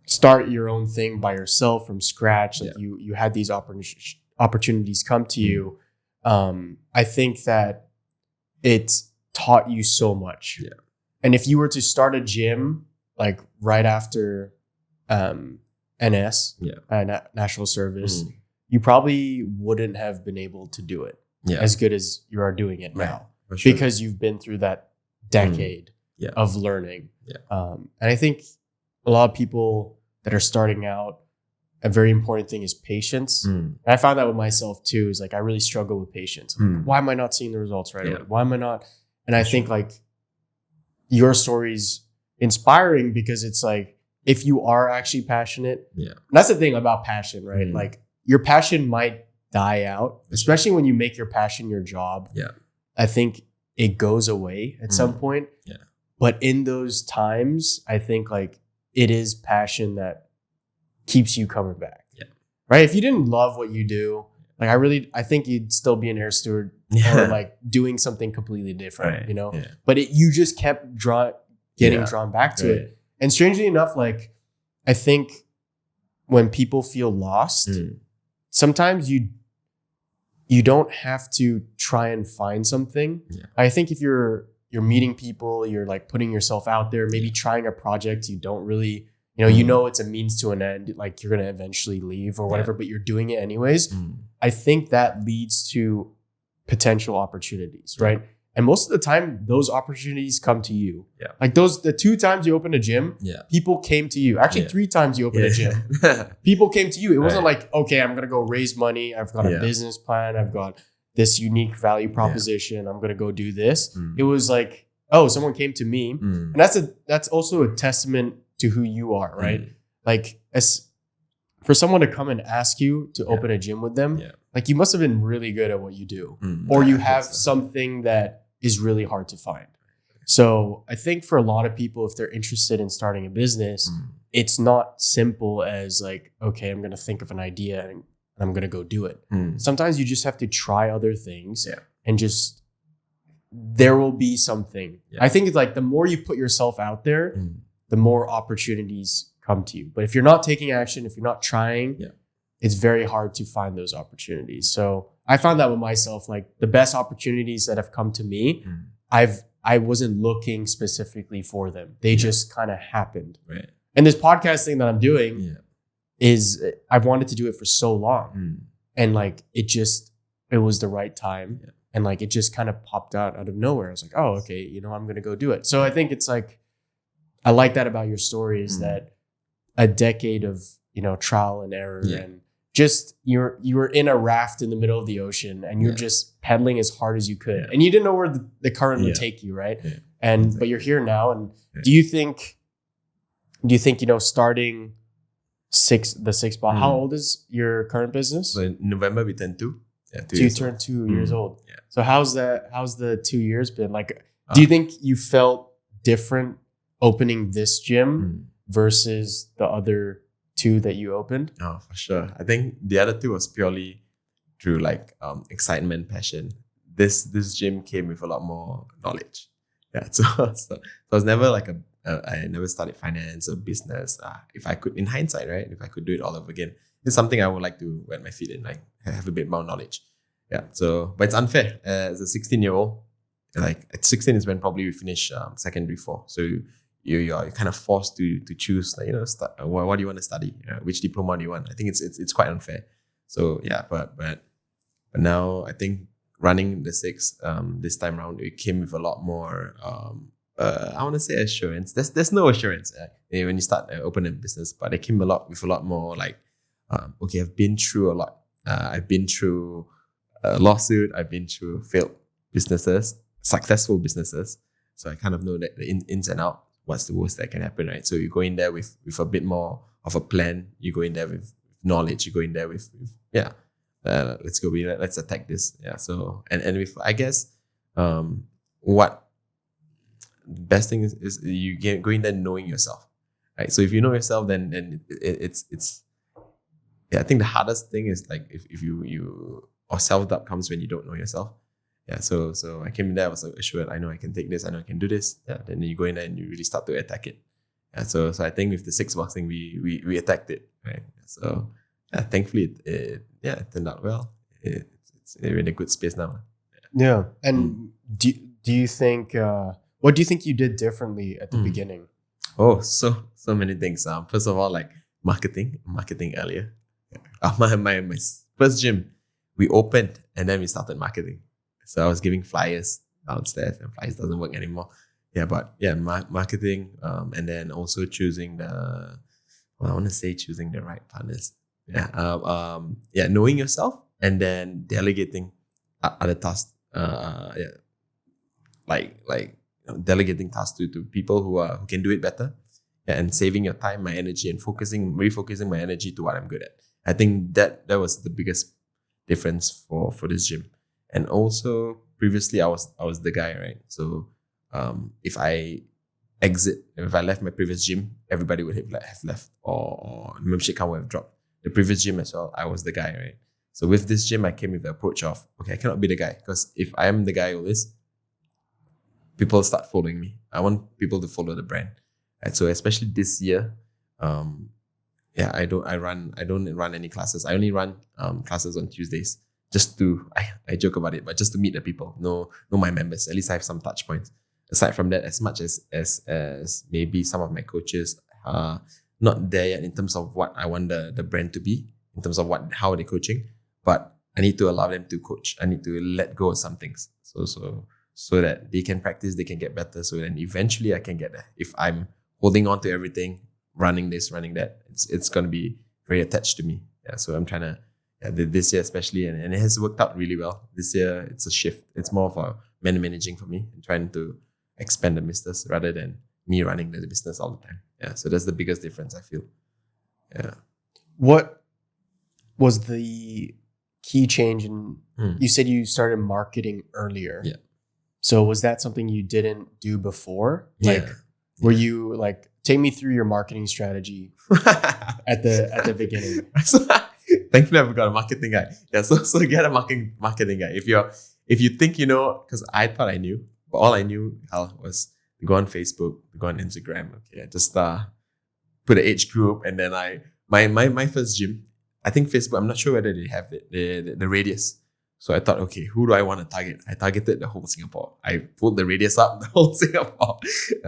start your own thing by yourself from scratch, you had these opportunities come to you, I think that it taught you so much. Yeah. And if you were to start a gym right after NS, National Service, you probably wouldn't have been able to do it as good as you are doing it now, because you've been through that decade of learning. Yeah. And I think a lot of people that are starting out, a very important thing is patience. And I found that with myself too, is I really struggle with patience. Why am I not seeing the results right away? Why am I not? And I think your story's inspiring, because it's if you are actually passionate, that's the thing about passion, right? Your passion might die out, especially when you make your passion your job. Yeah. I think it goes away at some point. Yeah. But in those times, I think it is passion that keeps you coming back. Yeah. Right? If you didn't love what you do, I think you'd still be an air steward or doing something completely different, Yeah. But you just kept getting drawn back to it. And strangely enough, I think when people feel lost, sometimes you don't have to try and find something. Yeah. I think if you're meeting people, you're putting yourself out there, maybe trying a project you don't really, it's a means to an end, you're going to eventually leave or whatever, but you're doing it anyways. I think that leads to potential opportunities, right? And most of the time, those opportunities come to you. Yeah. The 2 times you opened a gym, people came to you. Actually, 3 times you opened a gym, people came to you. It wasn't okay, I'm going to go raise money. I've got a business plan. I've got this unique value proposition. I'm going to go do this. It was someone came to me. And that's also a testament to who you are, right? As for someone to come and ask you to open a gym with them, you must have been really good at what you do, or you have something that is really hard to find. So I think for a lot of people, if they're interested in starting a business, it's not simple as okay, I'm going to think of an idea and I'm going to go do it. Sometimes you just have to try other things and there will be something. I think it's the more you put yourself out there, the more opportunities come to you. But if you're not taking action, if you're not trying, it's very hard to find those opportunities. So I found that with myself, the best opportunities that have come to me, I wasn't looking specifically for them. They just kind of happened. Right. And this podcast thing that I'm doing is I've wanted to do it for so long. And it was the right time. Yeah. And it just kind of popped out of nowhere. I was oh, okay, I'm going to go do it. So I think it's I like that about your story is that a decade of, trial and error and just you were in a raft in the middle of the ocean and you're just pedaling as hard as you could and you didn't know where the current would take you, right? Yeah. And but you're here now, and do you think starting the six ball? How old is your current business? So in November we turned 2. Yeah, 2 so years you turned 2 years old. Yeah. So how's the 2 years been? Like, do you think you felt different opening this gym versus the other 2 that you opened? Oh, for sure. I think the other 2 was purely through like excitement, passion. This gym came with a lot more knowledge. Yeah, so I was never like I never studied finance or business. If I could, in hindsight, right? If I could do it all over again, it's something I would like to wet my feet in, like have a bit more knowledge. Yeah. So, but it's unfair. As a 16-year-old, like at 16 is when probably we finish secondary 4. So you're kind of forced to choose, like, what do you want to study? Which diploma do you want? I think it's quite unfair. So yeah, but now I think running the 6 this time around, it came with a lot more. I want to say assurance. There's no assurance when you start open a business, but it came with a lot more like, okay, I've been through a lot. I've been through a lawsuit. I've been through failed businesses, successful businesses. So I kind of know that the ins and outs. What's the worst that can happen, right? So you go in there with a bit more of a plan. You go in there with knowledge. You go in there with let's go. Let's attack this. Yeah. So and with, I guess, what best thing is you go in there knowing yourself, right? So if you know yourself, then it's I think the hardest thing is like if you or self-doubt comes when you don't know yourself. Yeah, so I came in there, I was like assured, I know I can take this, I know I can do this. Yeah, then you go in there and you really start to attack it. Yeah, so I think with the 6 boxing, we attacked it, right? So yeah, thankfully it turned out well. It's in a good space now. Yeah, and do you think what do you think you did differently at the beginning? Oh, so many things. First of all, like marketing earlier. My first gym, we opened and then we started marketing. So I was giving flyers downstairs, and flyers doesn't work anymore. Yeah, but yeah, marketing, and then also choosing the right partners. Yeah, knowing yourself and then delegating other tasks. Delegating tasks to people who can do it better. Yeah, and saving your time, my energy, and refocusing my energy to what I'm good at. I think that was the biggest difference for this gym. And also previously I was the guy, right? So if I left my previous gym, everybody would have left, or membership count would have dropped. The previous gym as well, I was the guy, right? So with this gym, I came with the approach of, okay, I cannot be the guy, because if I am the guy always, people start following me. I want people to follow the brand. Right? So especially this year, I don't run any classes. I only run classes on Tuesdays. Just to, I joke about it, but just to meet the people, know my members. At least I have some touch points. Aside from that, as much as maybe some of my coaches are not there yet in terms of what I want the brand to be, in terms of how they're coaching, but I need to allow them to coach. I need to let go of some things. So that they can practice, they can get better. So then eventually I can get there. If I'm holding on to everything, running this, running that, it's going to be very attached to me. Yeah. So I'm trying to, this year especially, and it has worked out really well. This year it's a shift. It's more of a managing for me and trying to expand the business rather than me running the business all the time. Yeah. So that's the biggest difference, I feel. Yeah. What was the key change in, you said you started marketing earlier. Yeah. So was that something you didn't do before? Were you like, take me through your marketing strategy at the beginning? Thankfully, I've got a marketing guy. Yeah, so get a marketing guy. If you think you know, because I thought I knew, but all I knew was to go on Facebook, to go on Instagram. Okay, just put an age group, and then my first gym, I think Facebook. I'm not sure whether they have it, the radius. So I thought, okay, who do I want to target? I targeted the whole Singapore. I pulled the radius up the whole Singapore.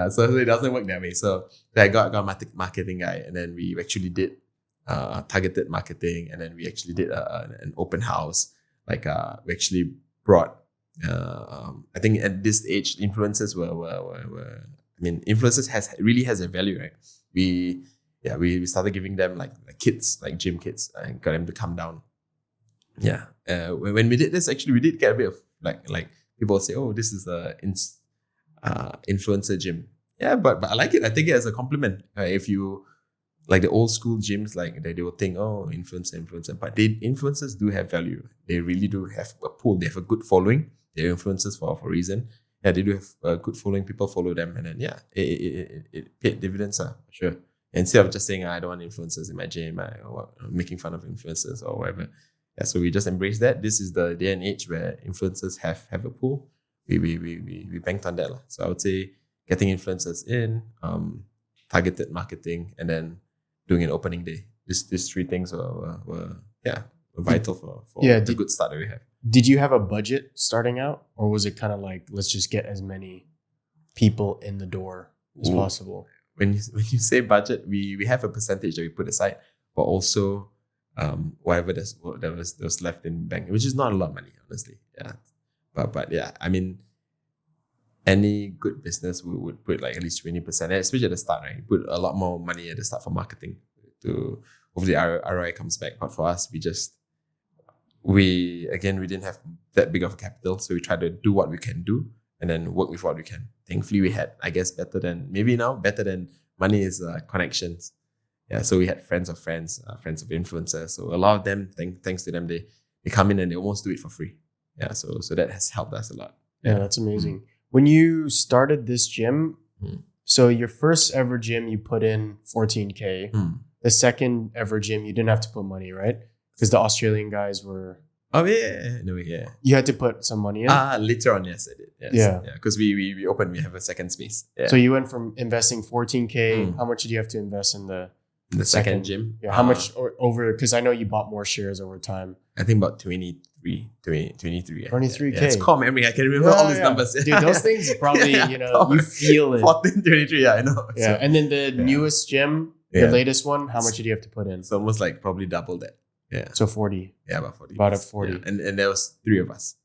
So it doesn't work that way. So I got a marketing guy, and then we actually did targeted marketing, and then we actually did an open house. We actually brought. I think at this age, influencers were influencers really has a value, right? We started giving them like kits, like gym kits, and got them to come down. Yeah. When we did this, actually, we did get a bit of like people say, oh, this is a influencer gym. Yeah, but I like it. I take it as a compliment. If you like the old school gyms, like they will think, oh, influencer. But influencers do have value. They really do have a pull. They have a good following. They're influencers for a reason. Yeah, they do have a good following. People follow them, and then it paid dividends, for sure. Instead of just saying, I don't want influencers in my gym, or making fun of influencers or whatever. Yeah, so we just embrace that. This is the day and age where influencers have a pull. We banked on that. So I would say getting influencers in, targeted marketing, and then doing an opening day. These three things were vital for the good start that we have. Did you have a budget starting out, or was it kind of like, let's just get as many people in the door as possible? When you say budget, we have a percentage that we put aside, but also whatever that was left in bank, which is not a lot of money, honestly. Yeah, but yeah, any good business would put like at least 20%, especially at the start, right? Put a lot more money at the start for marketing to hopefully ROI comes back. But for us, we didn't have that big of a capital, so we try to do what we can do and then work with what we can. Thankfully, we had, I guess, better than money is connections. Yeah, so we had friends of friends, friends of influencers. So a lot of them, thanks to them, they come in and they almost do it for free. Yeah, so that has helped us a lot. Yeah, that's amazing. When you started this gym, so your first ever gym, you put in 14K. The second ever gym, you didn't have to put money, right? Because the Australian guys were... Oh, yeah. No, yeah. You had to put some money in? Later on, yes, I did. Yes. Yeah. Because we opened, we have a second space. Yeah. So you went from investing 14K. How much did you have to invest in the second gym? Yeah. How much over... Because I know you bought more shares over time. I think about 23. 23K. Yeah, it's core memory. I can remember all these numbers. Dude, those things probably, you feel it. 14, 23, yeah, I know. Yeah. So, and then the newest gym, the latest one, how much did you have to put in? It's almost like probably double that. Yeah. So 40. Yeah, about 40. About 40. Yeah. And there was 3 of us.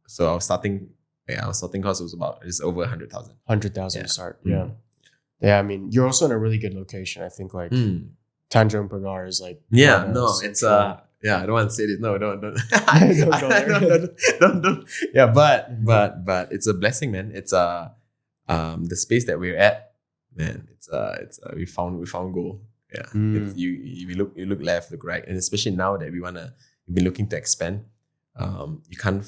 So our starting cost was about just over 100,000. 100,000 to start. Yeah. Yeah, you're also in a really good location. I think like Tanjung Pagar is like it's I don't want to say this. No, don't. Don't. Yeah, but it's a blessing, man. It's the space that we're at, man. We found gold. Yeah. You look left, look right, and especially now that we've been looking to expand. You can't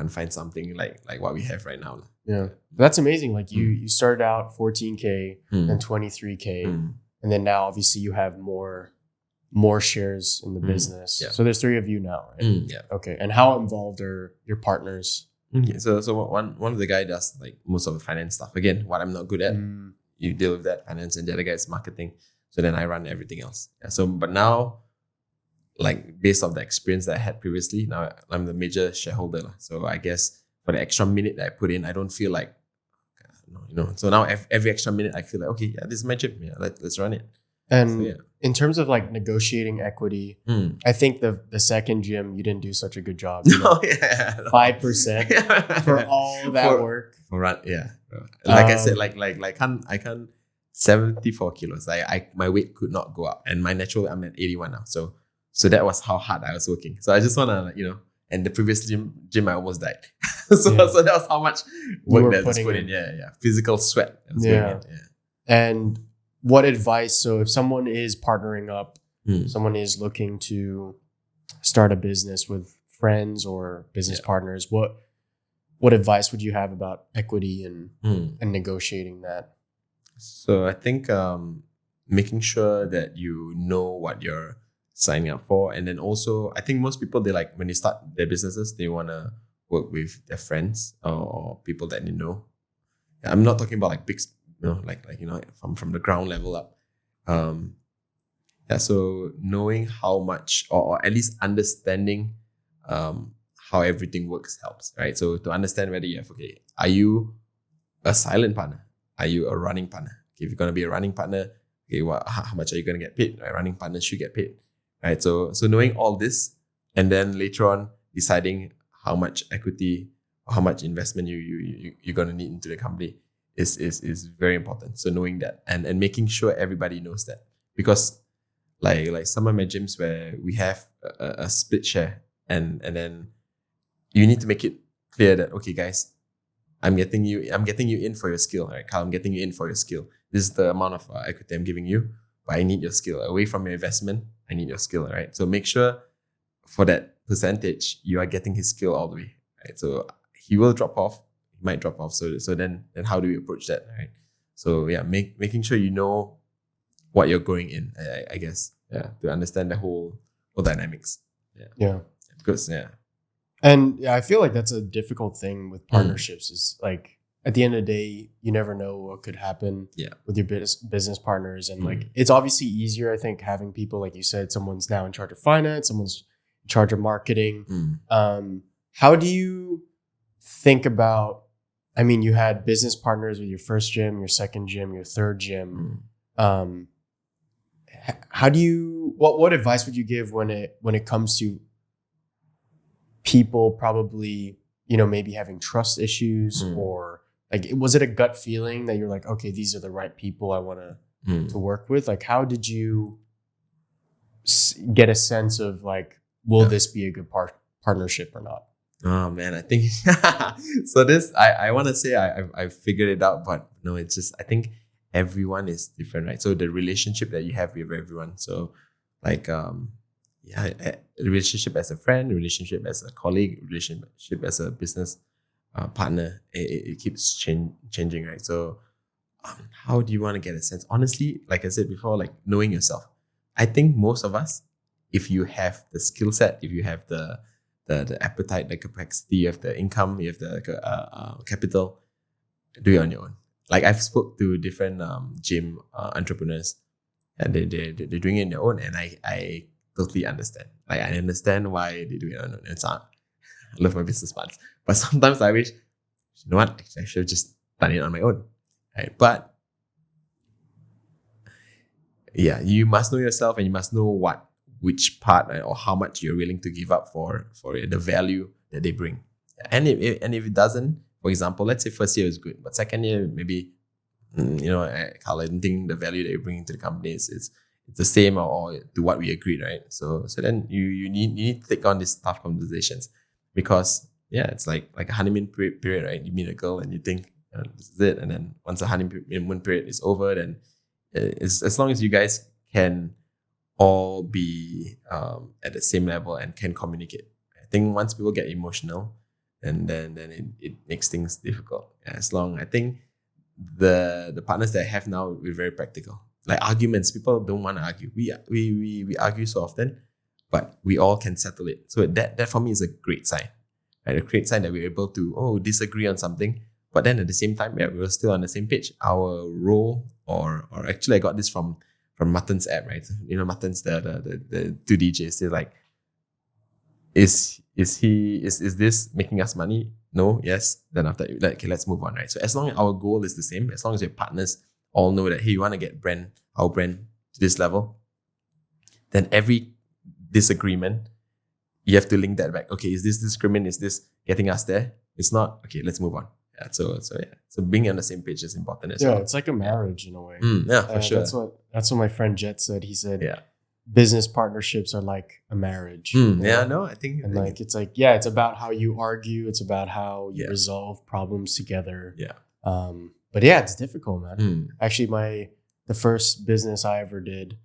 find something like what we have right now. Yeah, that's amazing. Like you started out 14K and 23K, and then now obviously you have more shares in the business. Yeah. So there's 3 of you now, right? Yeah. Okay. And how involved are your partners? Okay. So one of the guy does like most of the finance stuff. Again, what I'm not good at, you deal with that finance, and the other guy is marketing. So then I run everything else. Yeah. So but now, like based on the experience that I had previously, now I'm the major shareholder. So I guess for the extra minute that I put in, I don't feel like, So now every extra minute I feel like, okay, yeah, this is my gym. Yeah, let's run it. And in terms of like negotiating equity, I think the second gym, you didn't do such a good job. 5% for all that work. Like I said, like I can't 74 kilos. My weight could not go up, and my natural I'm at 81 now. So that was how hard I was working. So I just wanna and the previous gym I almost died. So that was how much work that I was put in. Yeah. Physical sweat. Yeah. And what advice? So if someone is partnering up, someone is looking to start a business with friends or business partners, what advice would you have about equity and negotiating that? So I think making sure that you know what you're signing up for, and then also I think most people, they like when they start their businesses, they want to work with their friends or people that they know. I'm not talking about like big, from the ground level up. So knowing how much or at least understanding how everything works helps, right? So to understand whether you have, are you a silent partner? Are you a running partner? Okay, if you're going to be a running partner, how much are you going to get paid? Right? Running partners should get paid, right? So knowing all this, and then later on deciding how much equity or how much investment you're going to need into the company is very important. So knowing that and making sure everybody knows that, because like some of my gyms where we have a split share, and then you need to make it clear that, okay guys, I'm getting you in for your skill, right? Carl, I'm getting you in for your skill. This is the amount of equity I'm giving you, but I need your skill. Away from your investment, I need your skill, right? So make sure for that percentage, you are getting his skill all the way, right? So he will drop off, he might drop off. So then how do we approach that, right? So yeah, making sure you know what you're going in, I guess, to understand the whole dynamics. Yeah. Because And yeah, I feel like that's a difficult thing with partnerships. Is like at the end of the day, you never know what could happen with your business partners. And like, it's obviously easier, I think, having people, like you said, someone's now in charge of finance, someone's in charge of marketing. How do you think about, I mean, you had business partners with your first gym, your second gym, your third gym. How do you, what advice would you give when it comes to people probably, maybe having trust issues, or like, was it a gut feeling that you're like, okay, these are the right people I want to work with? Like, how did you get a sense of like, will this be a good partnership or not? Oh man, I think so. This I want to say I figured it out, but no, it's just, I think everyone is different, right? So the relationship that you have with everyone. So like a relationship as a friend, relationship as a colleague, relationship as a business partner, it keeps changing, right? So how do you want to get a sense? Honestly, like I said before, like knowing yourself. I think most of us, if you have the skill set, if you have the appetite, the capacity, you have the income, you have the capital, do it on your own. Like I've spoke to different gym entrepreneurs, and they're doing it on their own, and I totally understand. Like I understand why they do it on their own. It's not, I love my business partners, but sometimes I wish, you know what, I should have just done it on my own, right? But yeah, you must know yourself, and you must know which part or how much you're willing to give up for the value that they bring. And if it doesn't, for example, let's say first year is good, but second year maybe, Carl, I don't think the value that you're bringing to the company is the same or to what we agreed, right? So then you need to take on these tough conversations, because it's like a honeymoon period, right? You meet a girl and you think this is it, and then once the honeymoon period is over, then as long as you guys can all be at the same level and can communicate. I think once people get emotional, and then it makes things difficult. I think the partners that I have now, we're very practical. Like arguments, people don't want to argue. We argue so often, but we all can settle it. So that for me is a great sign, right? A great sign that we're able to disagree on something, but then at the same time, we're still on the same page. Our role, or actually, I got this from Mutton's app, right? Mutton's the two DJs. They're like, is this making us money? No, yes. Then after, like, okay, let's move on, right? So as long as our goal is the same, as long as your partners all know that, hey, you want to get our brand to this level, then every disagreement, you have to link that back. Okay, is this disagreement? Is this getting us there? It's not. Okay, let's move on. Yeah. So being on the same page is important as well. Yeah, it's like a marriage in a way. For sure. That's what my friend Jet said. He said, business partnerships are like a marriage. I think, and like it's like, it's about how you argue, it's about how you resolve problems together. But it's difficult, man. Actually, the first business I ever did,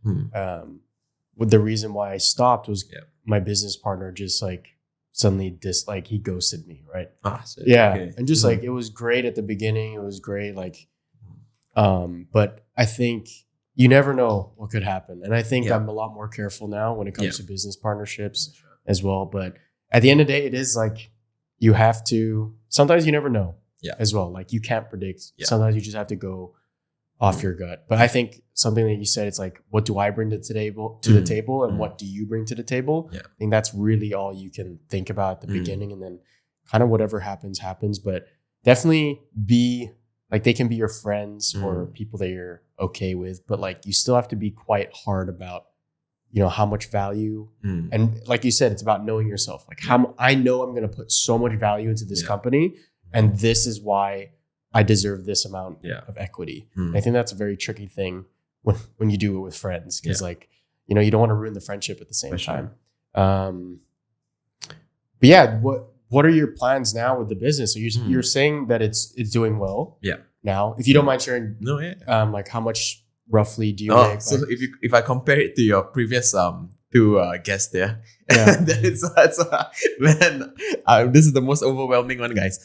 with the reason why I stopped was my business partner just like suddenly he ghosted me, right? Okay. And just like, it was great at the beginning, it was great, like but I think you never know what could happen. And I think I'm a lot more careful now when it comes to business partnerships as well. But at the end of the day, it is like, you have to, sometimes you never know as well. Like you can't predict. Sometimes you just have to go off your gut. But I think something that you said, it's like, what do I bring to the table, and what do you bring to the table? I think that's really all you can think about at the beginning, and then kind of whatever happens. But definitely they can be your friends or people that you're okay with, but like you still have to be quite hard about, how much value. And like you said, it's about knowing yourself. Like how I know I'm going to put so much value into this company, and this is why I deserve this amount Yeah. of equity. Mm. I think that's a very tricky thing when you do it with friends, because Yeah. like, you know, you don't want to ruin the friendship at the same For sure. time. But yeah, what are your plans now with the business? So you're saying that it's doing well. Yeah. Now, if you don't mind sharing, No, yeah. like how much roughly do you Oh, make? so Like, if I compare it to your previous two guests there, Yeah. then it's man, this is the most overwhelming one, guys.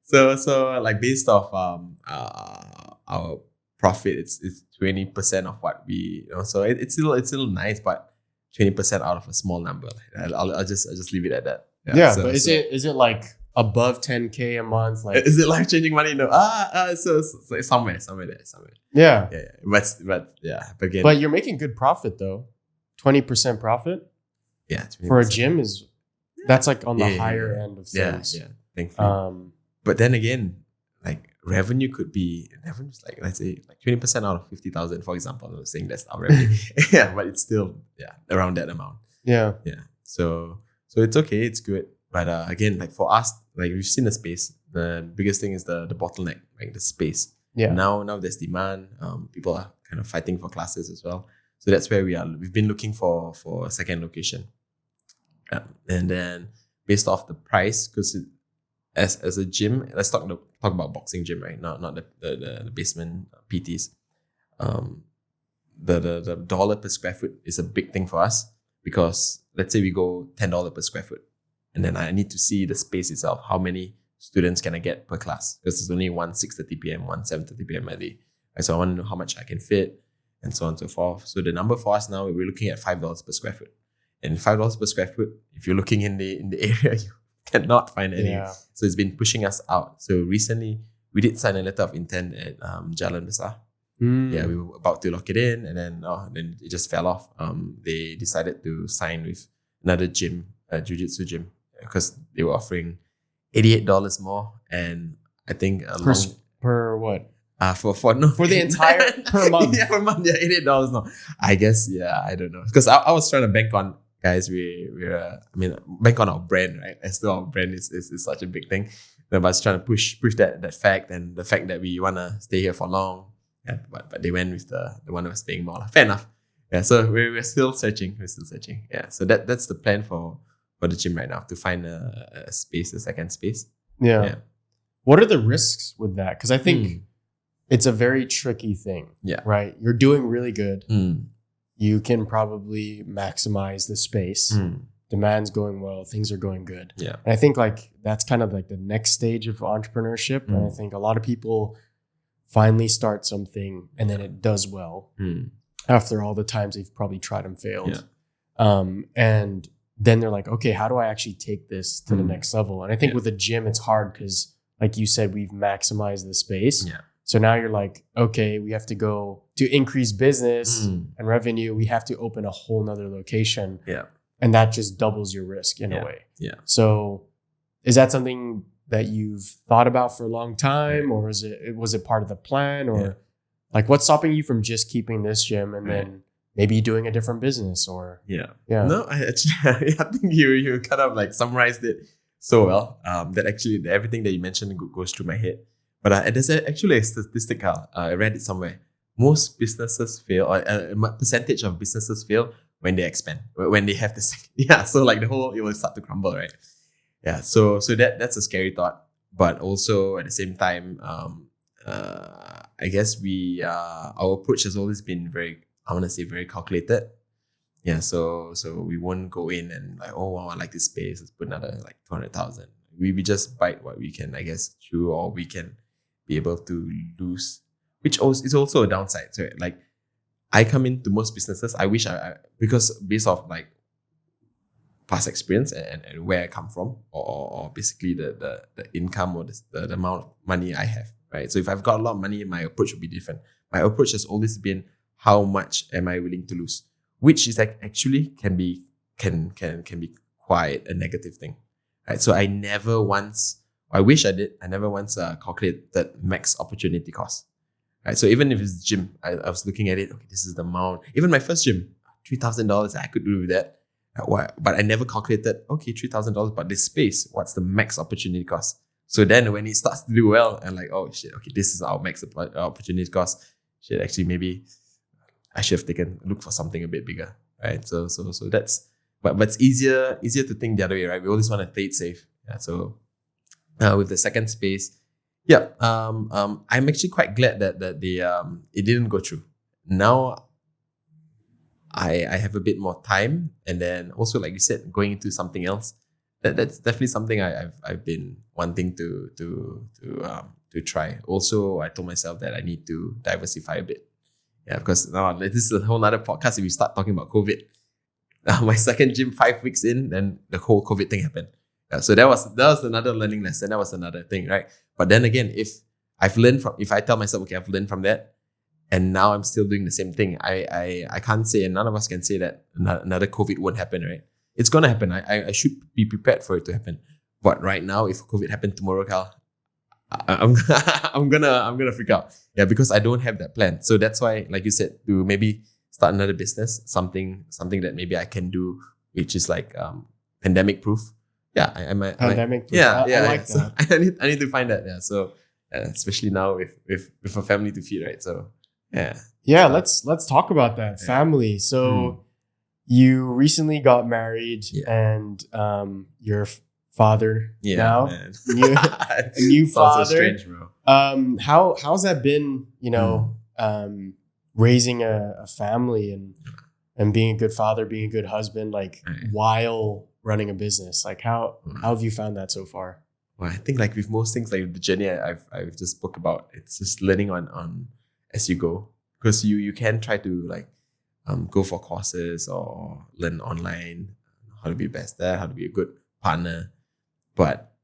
So, so like based off our profit, it's 20% of what we, so it's still nice, but 20% out of a small number. I'll just leave it at that. yeah, so, but is it like above 10K a month? Like, is it life changing money? No. So somewhere there. yeah. Yeah. But yeah. But again, But you're making good profit though. 20% profit yeah, for a 20%. gym that's like on the Yeah, higher end of things. Yeah. Thankfully. But then again, like revenue's like, let's say like 20% out of 50,000, for example. I'm saying that's our revenue. Yeah, but it's still around that amount. Yeah. Yeah. So it's okay, it's good. But again, like for us, like we've seen the space. The biggest thing is the bottleneck, like the space. Yeah. Now there's demand. People are kind of fighting for classes as well. So that's where we are. We've been looking for a second location. And then based off the price, because as a gym, let's talk about boxing gym, right? Not the basement PTs. The dollar per square foot is a big thing for us, because let's say we go $10 per square foot, and then I need to see the space itself. How many students can I get per class? Because there's only one 6:30 p.m., one 7:30 p.m. a day. Right? So I want to know how much I can fit, and so on and so forth. So the number for us now, we're looking at $5 per square foot. And $5 per square foot, if you're looking in the area, you cannot find any. Yeah. So it's been pushing us out. So recently, we did sign a letter of intent at Jalan Besar. Yeah, we were about to lock it in, and then it just fell off. They decided to sign with another gym, a jiu-jitsu gym, because they were offering $88 more, and I think per what? For the entire per month. Yeah, per month. Yeah, $88 no. I guess I don't know, because I was trying to bank on, guys. Bank on our brand, right? And still our brand is such a big thing. But I was trying to push that fact, and the fact that we wanna stay here for long. Yeah, but they went with the one that was staying more. Fair enough. Yeah, so we're still searching. Yeah, so that's the plan for the gym right now, to find a space, a second space. Yeah. What are the risks with that? Because I think it's a very tricky thing. Yeah. Right. You're doing really good. You can probably maximize the space. Demand's going well. Things are going good. Yeah. And I think like that's kind of like the next stage of entrepreneurship. And I think a lot of people finally start something and then it does well after all the times they've probably tried and failed. Yeah. And then they're like, okay, how do I actually take this to the next level? And I think with a gym, it's hard because, like you said, we've maximized the space. Yeah. So now you're like, okay, we have to go to increase business and revenue. We have to open a whole nother location. Yeah. And that just doubles your risk in a way. Yeah. So is that something that you've thought about for a long time, or was it part of the plan, or like what's stopping you from just keeping this gym and then maybe doing a different business? Or no, I think you kind of like summarized it so well, that actually everything that you mentioned goes through my head. But there's actually a statistic, I read it somewhere. Most businesses fail, or a percentage of businesses fail when they expand, when they have this. Yeah, so like it will start to crumble, right? Yeah, so that's a scary thought, but also at the same time, I guess our approach has always been very calculated. Yeah, so we won't go in and like, oh wow, I like this space, let's put another like 200,000. We just bite what we can, I guess, chew, or we can be able to lose, which is also a downside. So like, I come into most businesses, I wish because based off like past experience and where I come from, or basically the income, or the amount of money I have, right? So if I've got a lot of money, my approach would be different. My approach has always been, how much am I willing to lose? Which is like actually can be quite a negative thing, right? So I never once calculated max opportunity cost, right? So even if it's gym, I was looking at it, okay, this is the amount. Even my first gym, $3,000, I could do with that. But I never calculated, okay, $3,000, but this space, what's the max opportunity cost? So then when it starts to do well, I'm like, oh shit, okay, this is our max opportunity cost. Shit, actually maybe I should have look for something a bit bigger, right? So that's, but it's easier to think the other way, right? We always want to play it safe. Yeah. So with the second space, yeah, I'm actually quite glad that the it didn't go through. Now I have a bit more time, and then also, like you said, going into something else. That's definitely something I've been wanting to try. Also, I told myself that I need to diversify a bit. Yeah, because now this is a whole other podcast if we start talking about COVID. My second gym 5 weeks in, then the whole COVID thing happened. Yeah, so that was another learning lesson. That was another thing, right? But then again, if I tell myself, okay, I've learned from that, and now I'm still doing the same thing, I can't say, and none of us can say that another COVID won't happen, right? It's gonna happen. I should be prepared for it to happen. But right now, if COVID happened tomorrow, Cal, I'm I'm gonna freak out. Yeah, because I don't have that plan. So that's why, like you said, to maybe start another business, something that maybe I can do, which is like pandemic proof. Yeah, I might. Pandemic proof. Yeah, I like so that. I need to find that. Yeah, so especially now with a family to feed, right? So yeah. Yeah, let's talk about that. Yeah. Family. So you recently got married, and you're father now. Man. A new Sounds father. so strange, bro. How's that been? Raising a family and being a good father, being a good husband, like while running a business. Like how have you found that so far? Well, I think like with most things, like the journey I've just spoke about, it's just learning on as you go, because you can try to like go for courses or learn online how to be best there, how to be a good partner, but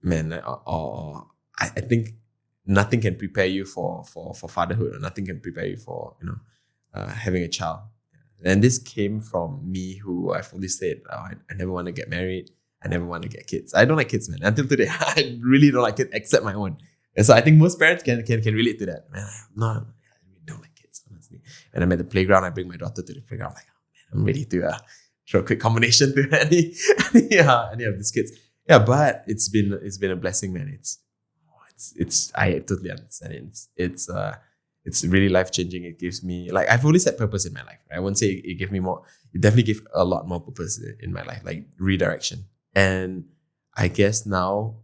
man, I think nothing can prepare you for fatherhood, or nothing can prepare you for having a child. And this came from me, who I've always said, I never want to get married. I never want to get kids. I don't like kids, man. Until today, I really don't like kids except my own. And so I think most parents can relate to that. Man, I don't like kids, honestly. And I'm at the playground. I bring my daughter to the playground. I'm like, oh, man, I'm ready to throw a quick combination to any of these kids. Yeah, but it's been a blessing, man. It's I totally understand it. It's really life changing. It gives me, like, I've always had purpose in my life. I won't say it gave me more. It definitely gave a lot more purpose in my life, like redirection. And I guess now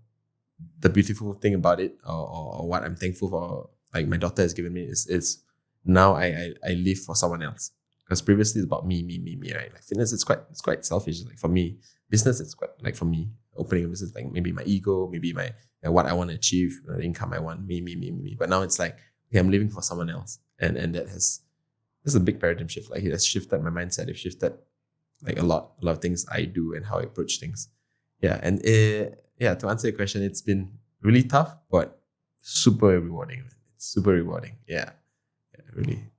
the beautiful thing about it, or what I'm thankful for, like my daughter has given me, is now I live for someone else. Because previously it's about me, right? Like fitness, it's quite selfish. Like for me, business, it's quite like for me, opening a business, like maybe my ego, maybe my what I want to achieve, the income I want, me. But now it's like, okay, I'm living for someone else, and that's a big paradigm shift. Like it has shifted my mindset. It shifted like a lot of things I do and how I approach things. Yeah, and to answer your question, it's been really tough, but super rewarding. It's super rewarding. Yeah, really.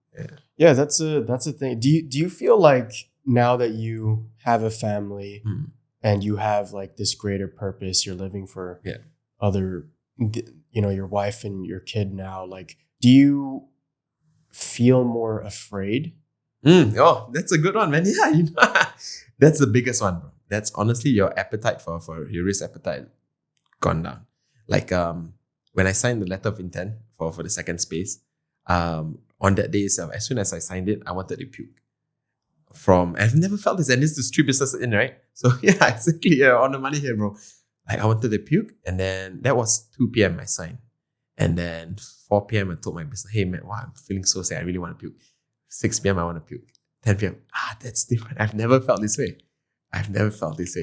Yeah, that's a thing. Do you feel like now that you have a family and you have like this greater purpose, you're living for other, your wife and your kid now, like, do you feel more afraid? Oh, that's a good one, man. Yeah, that's the biggest one, bro. That's honestly your appetite for your risk appetite gone down. Like when I signed the letter of intent for the second space, on that day itself, as soon as I signed it, I wanted to puke. I've never felt this, and this is 3 businesses in, right? So yeah, exactly. Yeah, on the money here, bro. Like I wanted to puke, and then that was 2 p.m. I signed. And then 4 p.m. I told my business, hey man, wow, I'm feeling so sad. I really want to puke. 6 p.m. I want to puke. 10 p.m. That's different. I've never felt this way.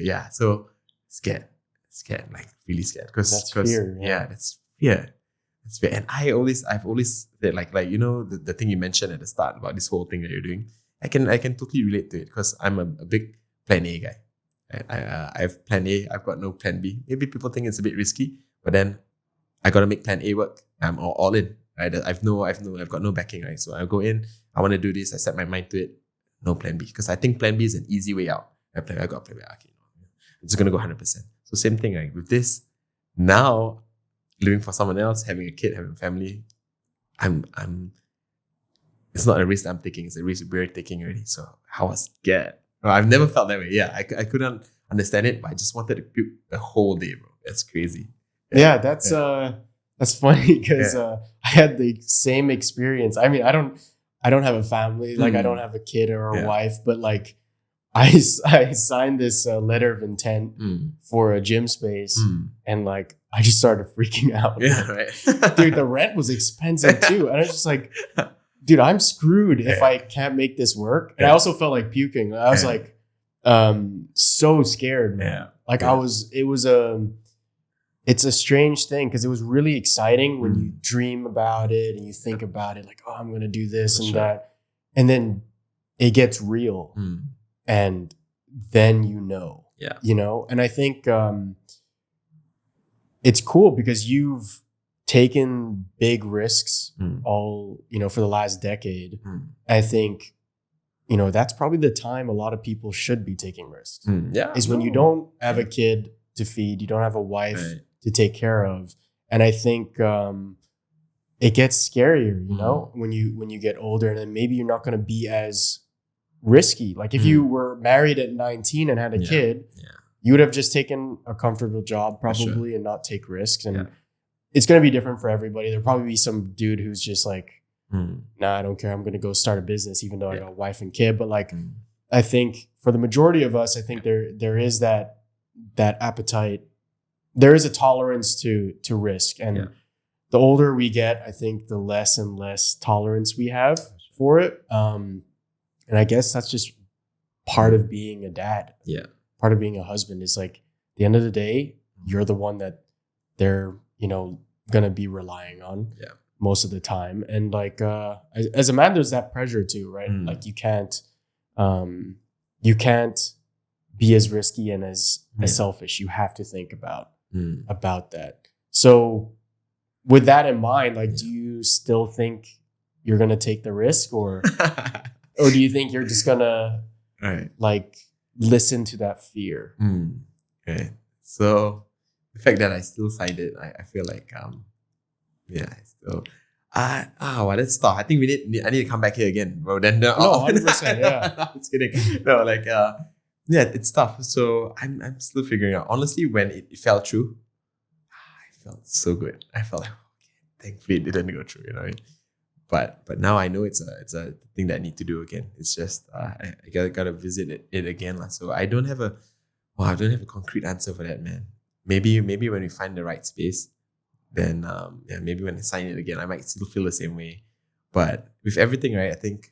Yeah. So scared, like really scared. Because fear. Yeah, that's fear. That's fear. And I've always said like the thing you mentioned at the start about this whole thing that you're doing. I can totally relate to it, because I'm a big plan A guy. I have plan A. I've got no plan B. Maybe people think it's a bit risky, but then I got to make plan A work. I'm all in, right? I've got no backing, right? So I go in, I want to do this, I set my mind to it, no plan B. Because I think plan B is an easy way out. I got plan B, okay, I'm just going to go 100%. So same thing, right? With this, now, living for someone else, having a kid, having a family, it's not a risk I'm taking, it's a risk we're taking already. So I was scared. I've never felt that way. Yeah, I couldn't understand it, but I just wanted to puke the whole day, bro. That's crazy. Yeah, that's funny because I had the same experience. I mean, I don't have a family, like I don't have a kid or a wife, but like I signed this letter of intent for a gym space, and like I just started freaking out. Yeah, right. Dude, the rent was expensive too, and I was just like, dude, I'm screwed if I can't make this work. And I also felt like puking. I was like, so scared, man. Like it's a strange thing because it was really exciting when you dream about it and you think about it, like, oh, I'm going to do this and that. And then it gets real. And then you know. And I think it's cool because you've taken big risks all, for the last decade. I think, that's probably the time a lot of people should be taking risks. Is when you don't have a kid to feed, you don't have a wife to take care of. And I think it gets scarier, when you get older, and then maybe you're not going to be as risky. Like if you were married at 19 and had a kid, you would have just taken a comfortable job probably and not take risks. And it's going to be different for everybody. There'll probably be some dude who's just like, nah, I don't care. I'm going to go start a business, even though I got a wife and kid. But like, I think for the majority of us, I think there is that appetite. There is a tolerance to risk. And the older we get, I think the less and less tolerance we have for it. And I guess that's just part of being a dad. Part of being a husband is like, at the end of the day, you're the one that they're, going to be relying on most of the time. And like, as a man, there's that pressure too, right? Like you can't be as risky and as selfish. You have to think about that. So with that in mind, like, do you still think you're going to take the risk or do you think you're just going to like listen to that fear? Okay. So the fact that I still signed it, I feel like, I still, that's tough. I think I need to come back here again, bro. Then no, 100%, no, I'm just kidding. No, like, it's tough. So I'm still figuring out. Honestly, when it fell through, I felt so good. I felt like, okay, thankfully it didn't go through, But now I know it's a thing that I need to do again. It's just I gotta visit it again. So I don't have a concrete answer for that, man. Maybe when we find the right space, then maybe when I sign it again, I might still feel the same way. But with everything, right, I think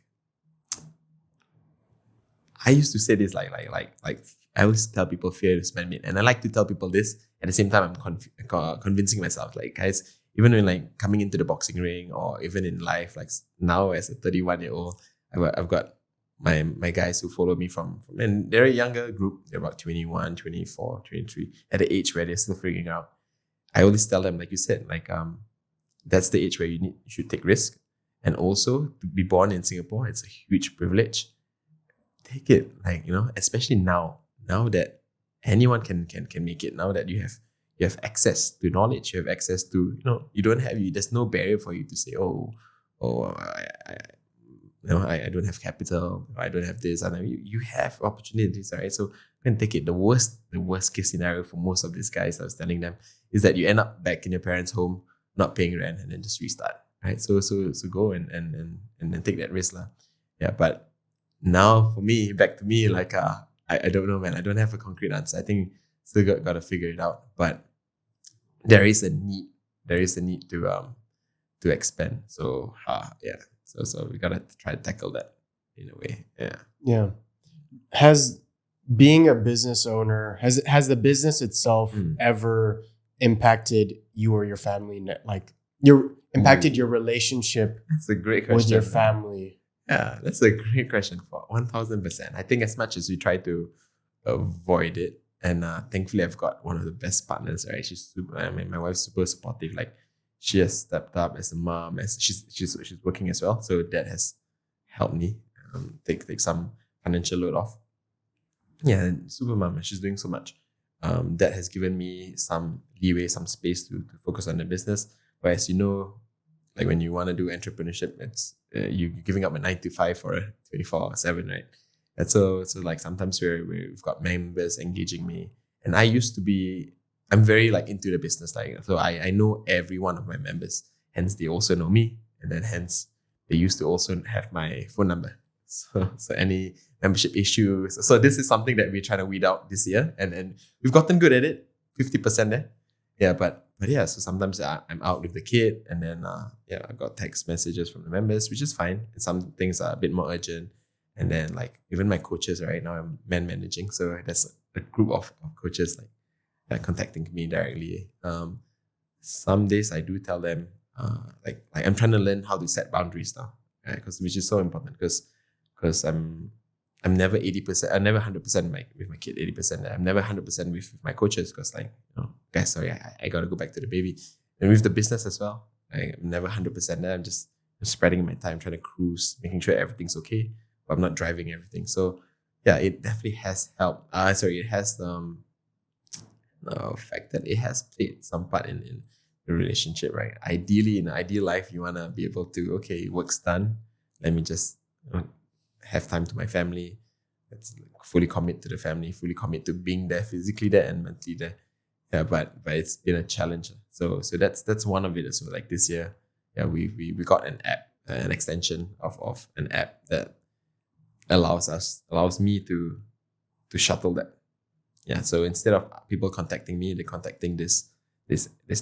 I used to say this like I always tell people fear is man-made, and I like to tell people this at the same time. I'm convincing myself, like, guys, even when like coming into the boxing ring or even in life, like now as a 31-year-old, I've got my guys who follow me from, and they're a younger group. They're about 21, 24, 23, at the age where they're still figuring out. I always tell them, like you said, like that's the age where you should take risk. And also to be born in Singapore, it's a huge privilege. Take it, like, especially now that anyone can make it, now that you have access to knowledge, you have access to, there's no barrier for you to say, I don't have capital, I don't have this. And you have opportunities, right? So you can take it. The worst case scenario for most of these guys, I was telling them, is that you end up back in your parents' home, not paying rent, and then just restart, right? So go and then take that risk, lah. Yeah, but now for me, back to me, like I don't know, man. I don't have a concrete answer. I think still got to figure it out. But there is a need to expand. So So we gotta try to tackle that in a way. Yeah. Has being a business owner, has the business itself ever impacted you or your family? Like impacted your relationship? That's a great question with your family. Yeah, that's a great question for 1000%. I think as much as we try to avoid it, and thankfully I've got one of the best partners, right? She's my wife's super supportive. Like, she has stepped up as a mom, as she's working as well. So that has helped me take some financial load off. Yeah, and super mom, she's doing so much. That has given me some leeway, some space to focus on the business. Whereas, like when you want to do entrepreneurship, it's you giving up a 9 to 5 for a 24/7, right? And so like sometimes we've got members engaging me, and I used to be I'm very like into the business, like, so I know every one of my members, hence they also know me, and then hence they used to also have my phone number. So any membership issues. So this is something that we're trying to weed out this year, and we've gotten good at it, 50% there. Yeah, but yeah, so sometimes I'm out with the kid, and then I got text messages from the members, which is fine. And some things are a bit more urgent. And then like even my coaches right now, I'm managing, so there's a group of coaches like contacting me directly. Some days I do tell them like I'm trying to learn how to set boundaries now, right? Because which is so important, because I'm never 80%, I'm never 100% with my kid 80%. I'm never 100% with my coaches, because like, guys, sorry, I gotta go back to the baby. And with the business as well, I'm never 100% there. I'm just spreading my time, trying to cruise, making sure everything's okay, but I'm not driving everything. So yeah, it definitely has helped. It has the fact that it has played some part in the relationship, right? Ideally, in an ideal life, you wanna be able to, okay, work's done. Let me just have time to my family. Let's fully commit to the family, fully commit to being there, physically there and mentally there. Yeah, but it's been a challenge. So that's one of it as well. Like this year, yeah, we got an app, an extension of an app that allows me to shuttle that. Yeah, so instead of people contacting me, they're contacting this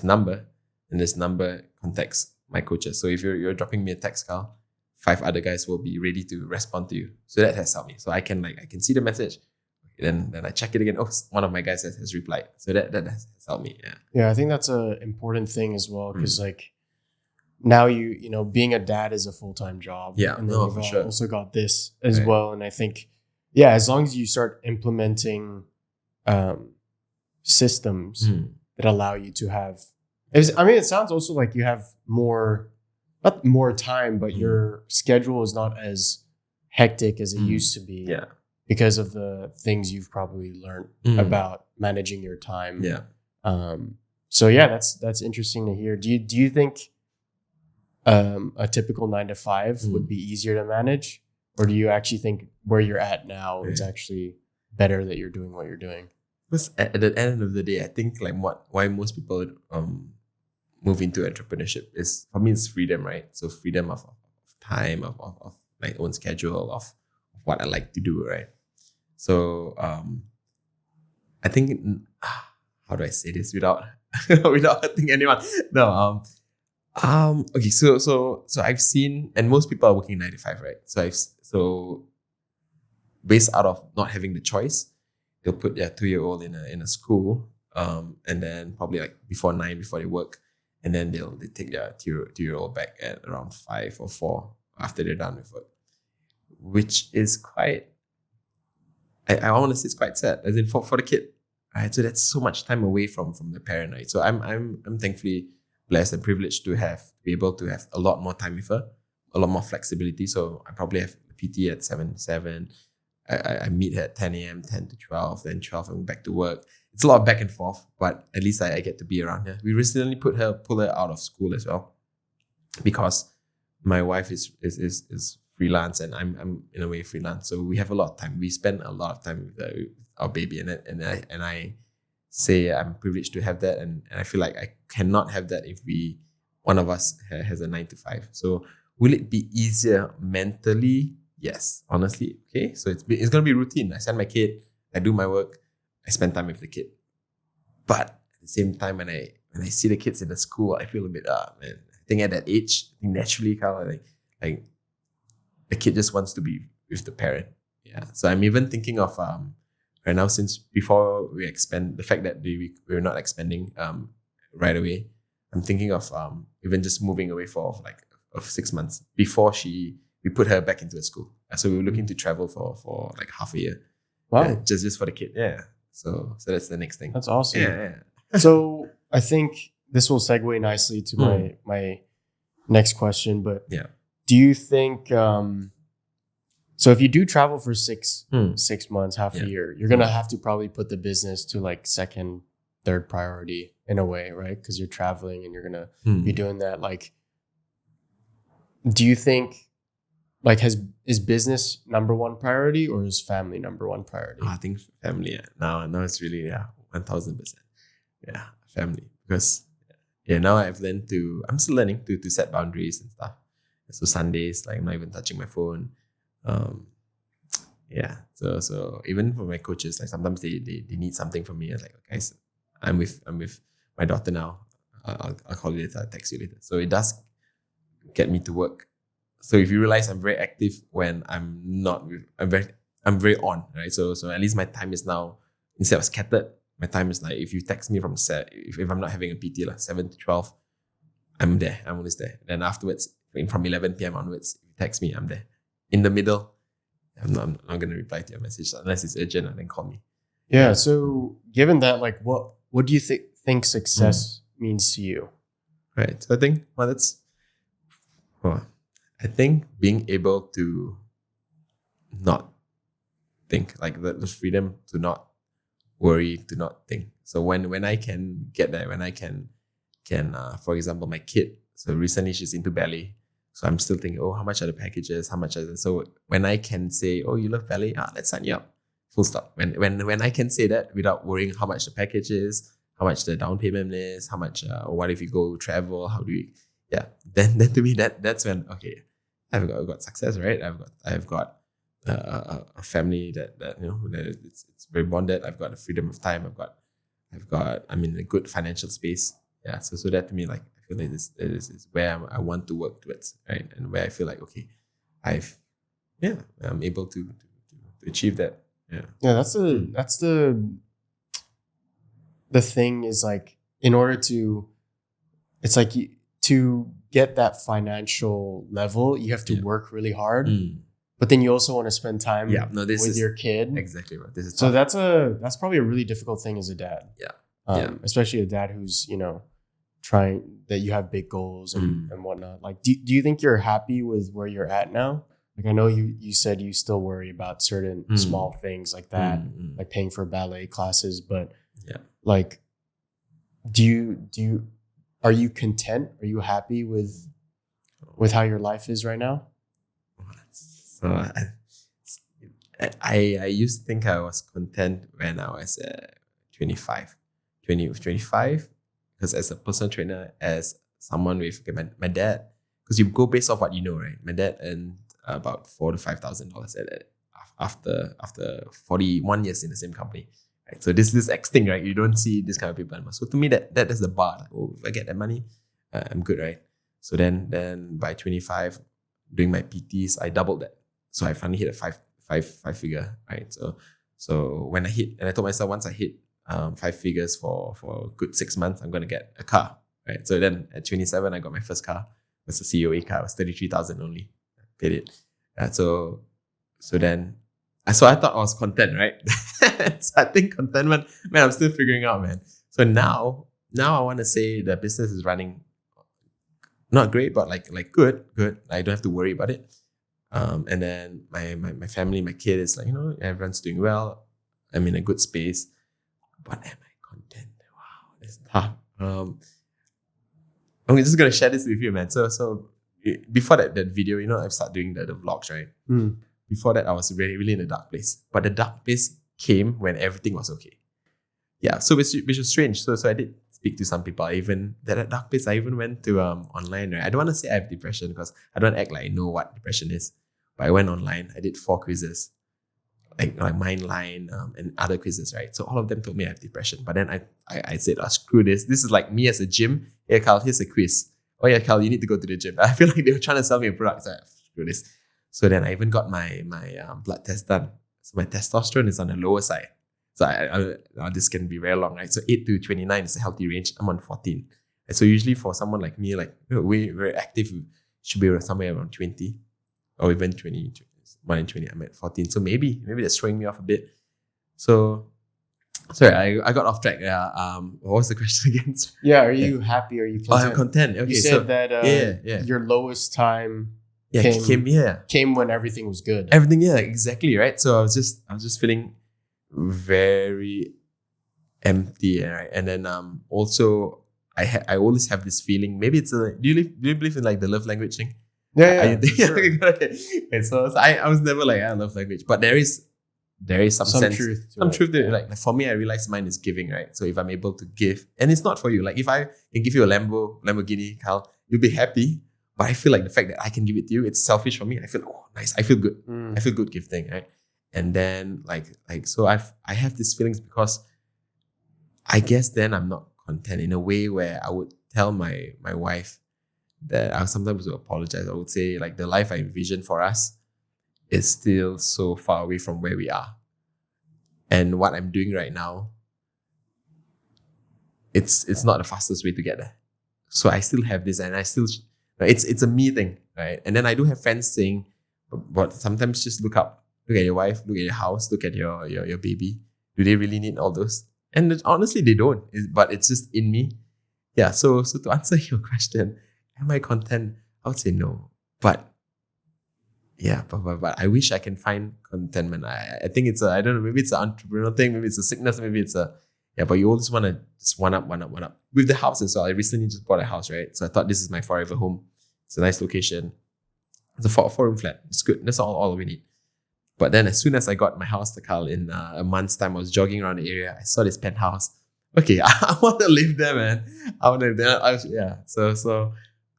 number, and this number contacts my coaches. So if you're dropping me a text, Carl, 5 other guys will be ready to respond to you. So that has helped me. So I can see the message, then I check it again. Oh, one of my guys has replied. So that has helped me. Yeah. Yeah, I think that's an important thing as well, because like now you know being a dad is a full-time job. Yeah, and then you've for sure. also got this as well. And I think as long as you start implementing systems that allow you to have, it sounds also like you have not more time, but your schedule is not as hectic as it used to be. Yeah. Because of the things you've probably learned about managing your time. Yeah. So yeah, that's interesting to hear. Do you think a typical 9 to 5 would be easier to manage, or do you actually think where you're at now it's actually better that you're doing what you're doing? Because at the end of the day, I think like why most people move into entrepreneurship is, for me, it's freedom, right? So freedom of time, of my own schedule, of what I like to do, right? So I think, how do I say this without hurting anyone? No, okay, so I've seen, and most people are working 9 to 5, right? So based out of not having the choice, they'll put their 2-year-old in a school, and then probably like before 9, before they work, and then they take their 2-year-old back at around 5 or 4 after they're done with work, which is quite, I want to say it's quite sad, as in for the kid, right? So that's so much time away from the parent, right? So I'm thankfully blessed and privileged to be able to have a lot more time with her, a lot more flexibility. So I probably have PT at 7. I meet her at 10 a.m., 10 to 12, then 12 I'm back to work. It's a lot of back and forth, but at least I get to be around her. We recently pull her out of school as well, because my wife is freelance, and I'm in a way freelance. So we have a lot of time. We spend a lot of time with our baby, and I say I'm privileged to have that, and I feel like I cannot have that if one of us has a 9 to 5. So will it be easier mentally? Yes, honestly. Okay, so it's gonna be routine. I send my kid, I do my work, I spend time with the kid. But at the same time, when I see the kids in the school, I feel a bit man. I think at that age, I think naturally, kind of like the kid just wants to be with the parent. Yeah. So I'm even thinking of right now, since before we expand, the fact that we're not expanding right away, I'm thinking of even just moving away for 6 months before we put her back into a school. So we were looking to travel for like half a year. Wow. Yeah, just for the kid. Yeah. So that's the next thing. That's awesome. Yeah. So I think this will segue nicely to my next question. But do you think so if you do travel for 6 months, half a year, you're gonna have to probably put the business to like second, third priority in a way, right? Because you're traveling and you're gonna be doing that. Like, do you think like is business number one priority, or is family number one priority? I think family. Yeah. Now it's really 1000%. family. Because now I'm still learning to set boundaries and stuff. So Sundays, like I'm not even touching my phone. So even for my coaches, like sometimes they need something from me. I'm like, okay, guys, I'm with my daughter now. I'll call you later, I'll text you later. So it does get me to work. So if you realize I'm very active when I'm not, I'm very on, right? So at least my time is now, instead of scattered, my time is like, if you text me from if I'm not having a PT, like 7 to 12, I'm there. I'm always there. Then afterwards, from 11 p.m. onwards, if you text me, I'm there. In the middle, I'm not going to reply to your message unless it's urgent, and then call me. Yeah. So given that, like, what do you think success means to you? Right. So I think, I think being able to not think, like the freedom to not worry, to not think. So when I can get there, when I can for example, my kid, so recently she's into ballet. So I'm still thinking, how much are the packages? How much are they? So when I can say, you love ballet, let's sign you up. Full stop. When I can say that without worrying how much the package is, how much the down payment is, how much, or what if you go travel, how do we, then to me that's when, okay, I've got success, right? I've got a family that it's very bonded. I've got the freedom of time. I've got I'm in a good financial space. Yeah. So that to me, like, I feel like this is where I want to work towards, right? And where I feel like, okay, I'm able to achieve that. Yeah. Yeah, that's the thing is, like, in order to, it's like to get that financial level, you have to work really hard. But then you also want to spend time with your kid. Exactly right. This is so tough. That's probably a really difficult thing as a dad. Yeah. Especially a dad who's, trying, that you have big goals and whatnot. Like, do you think you're happy with where you're at now? Like, I know you said you still worry about certain small things like that, like paying for ballet classes, but like, are you content? Are you happy with how your life is right now? So I used to think I was content when I was 25, because as a personal trainer, as someone with my dad, because you go based off what you know, right? My dad earned about $4,000 to $5,000 after 41 years in the same company, right? So this X thing, right? You don't see this kind of people anymore. So to me, that is the bar. Like, if I get that money, I'm good, right? So then by 25, doing my PTs, I doubled that. So I finally hit a five figure, right? So when I hit, and I told myself, once I hit 5 figures for a good 6 months, I'm gonna get a car, right? So then at 27, I got my first car. It was a COA car. It was 33,000 only. Paid it. So I thought I was content, right? So I think contentment, man, I'm still figuring out, man. So now I want to say the business is running not great, but like good. I don't have to worry about it. And then my family, my kid is like, everyone's doing well. I'm in a good space. But am I content? Wow, it's tough. I'm just gonna share this with you, man. So before that video, I've started doing the vlogs, right? Before that, I was really, really in a dark place. But the dark place came when everything was okay. Yeah, so which was strange. So I did speak to some people. That dark place, I even went to online, right? I don't want to say I have depression because I don't act like I know what depression is. But I went online. I did 4 quizzes, like Mindline and other quizzes, right? So all of them told me I have depression. But then I said, screw this. This is like me as a gym. Hey, Carl, here's a quiz. Oh yeah, Carl, you need to go to the gym. I feel like they were trying to sell me a product. So screw this. So then I even got my blood test done. So my testosterone is on the lower side. So this can be very long, right? So 8 to 29 is a healthy range. I'm on 14. And so usually for someone like me, like we're very active, should be somewhere around 20 or even 20, more than 20. I'm at 14. So maybe that's throwing me off a bit. So sorry, I got off track. Yeah. What was the question again? Yeah. Are you happy? Are you content? I'm content. Okay. You said that your lowest time came when everything was good. Everything, exactly, right? So I was just feeling very empty, right? And then also I always have this feeling. Maybe it's do you believe in like the love language thing? Yeah. Sure. Okay. So I was never like love language, but there is there is some sense, truth to some it. truth to it. Like for me, I realize mine is giving, right? So if I'm able to give, and it's not for you. Like if I can give you a Lamborghini, Kyle, you'll be happy. But I feel like the fact that I can give it to you, it's selfish for me. I feel, oh, nice. I feel good. I feel good gifting, right? And then so I have these feelings because I guess then I'm not content in a way where I would tell my wife that I sometimes would apologize. I would say like the life I envision for us is still so far away from where we are. And what I'm doing right now, it's not the fastest way to get there. So I still have this, and I still, it's a me thing, right? And then I do have friends saying, but sometimes just look up, look at your wife, look at your house, look at your baby. Do they really need all those? And honestly, they don't. But it's just in me. Yeah. So to answer your question, am I content? I would say no. But yeah, but I wish I can find contentment. I think it's I don't know, maybe it's an entrepreneurial thing, maybe it's a sickness, maybe it's but you always want to just one up. With the house as well, I recently just bought a house, right? So I thought this is my forever home. It's a nice location. It's a four-room flat. It's good. That's all we need. But then as soon as I got my house to Carl in a month's time, I was jogging around the area. I saw this penthouse. Okay, I want to live there, man. I want to live there. So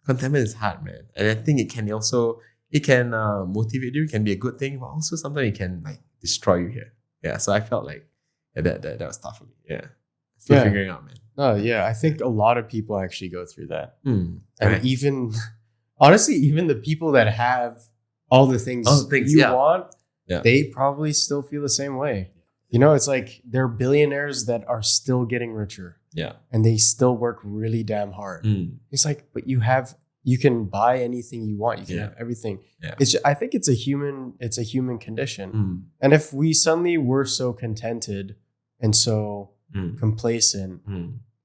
contentment is hard, man. And I think it can motivate you. It can be a good thing, but also sometimes it can like destroy you here. Yeah. So I felt like that was tough for me. Yeah. Still figuring out, man. Oh yeah, I think a lot of people actually go through that, and right. even the people that have all the things you want, they probably still feel the same way. You know, it's like they're billionaires that are still getting richer. Yeah. And they still work really damn hard. It's like, but you can buy anything you want. You can have everything. Yeah. I think it's a human condition. And if we suddenly were so contented and so complacent,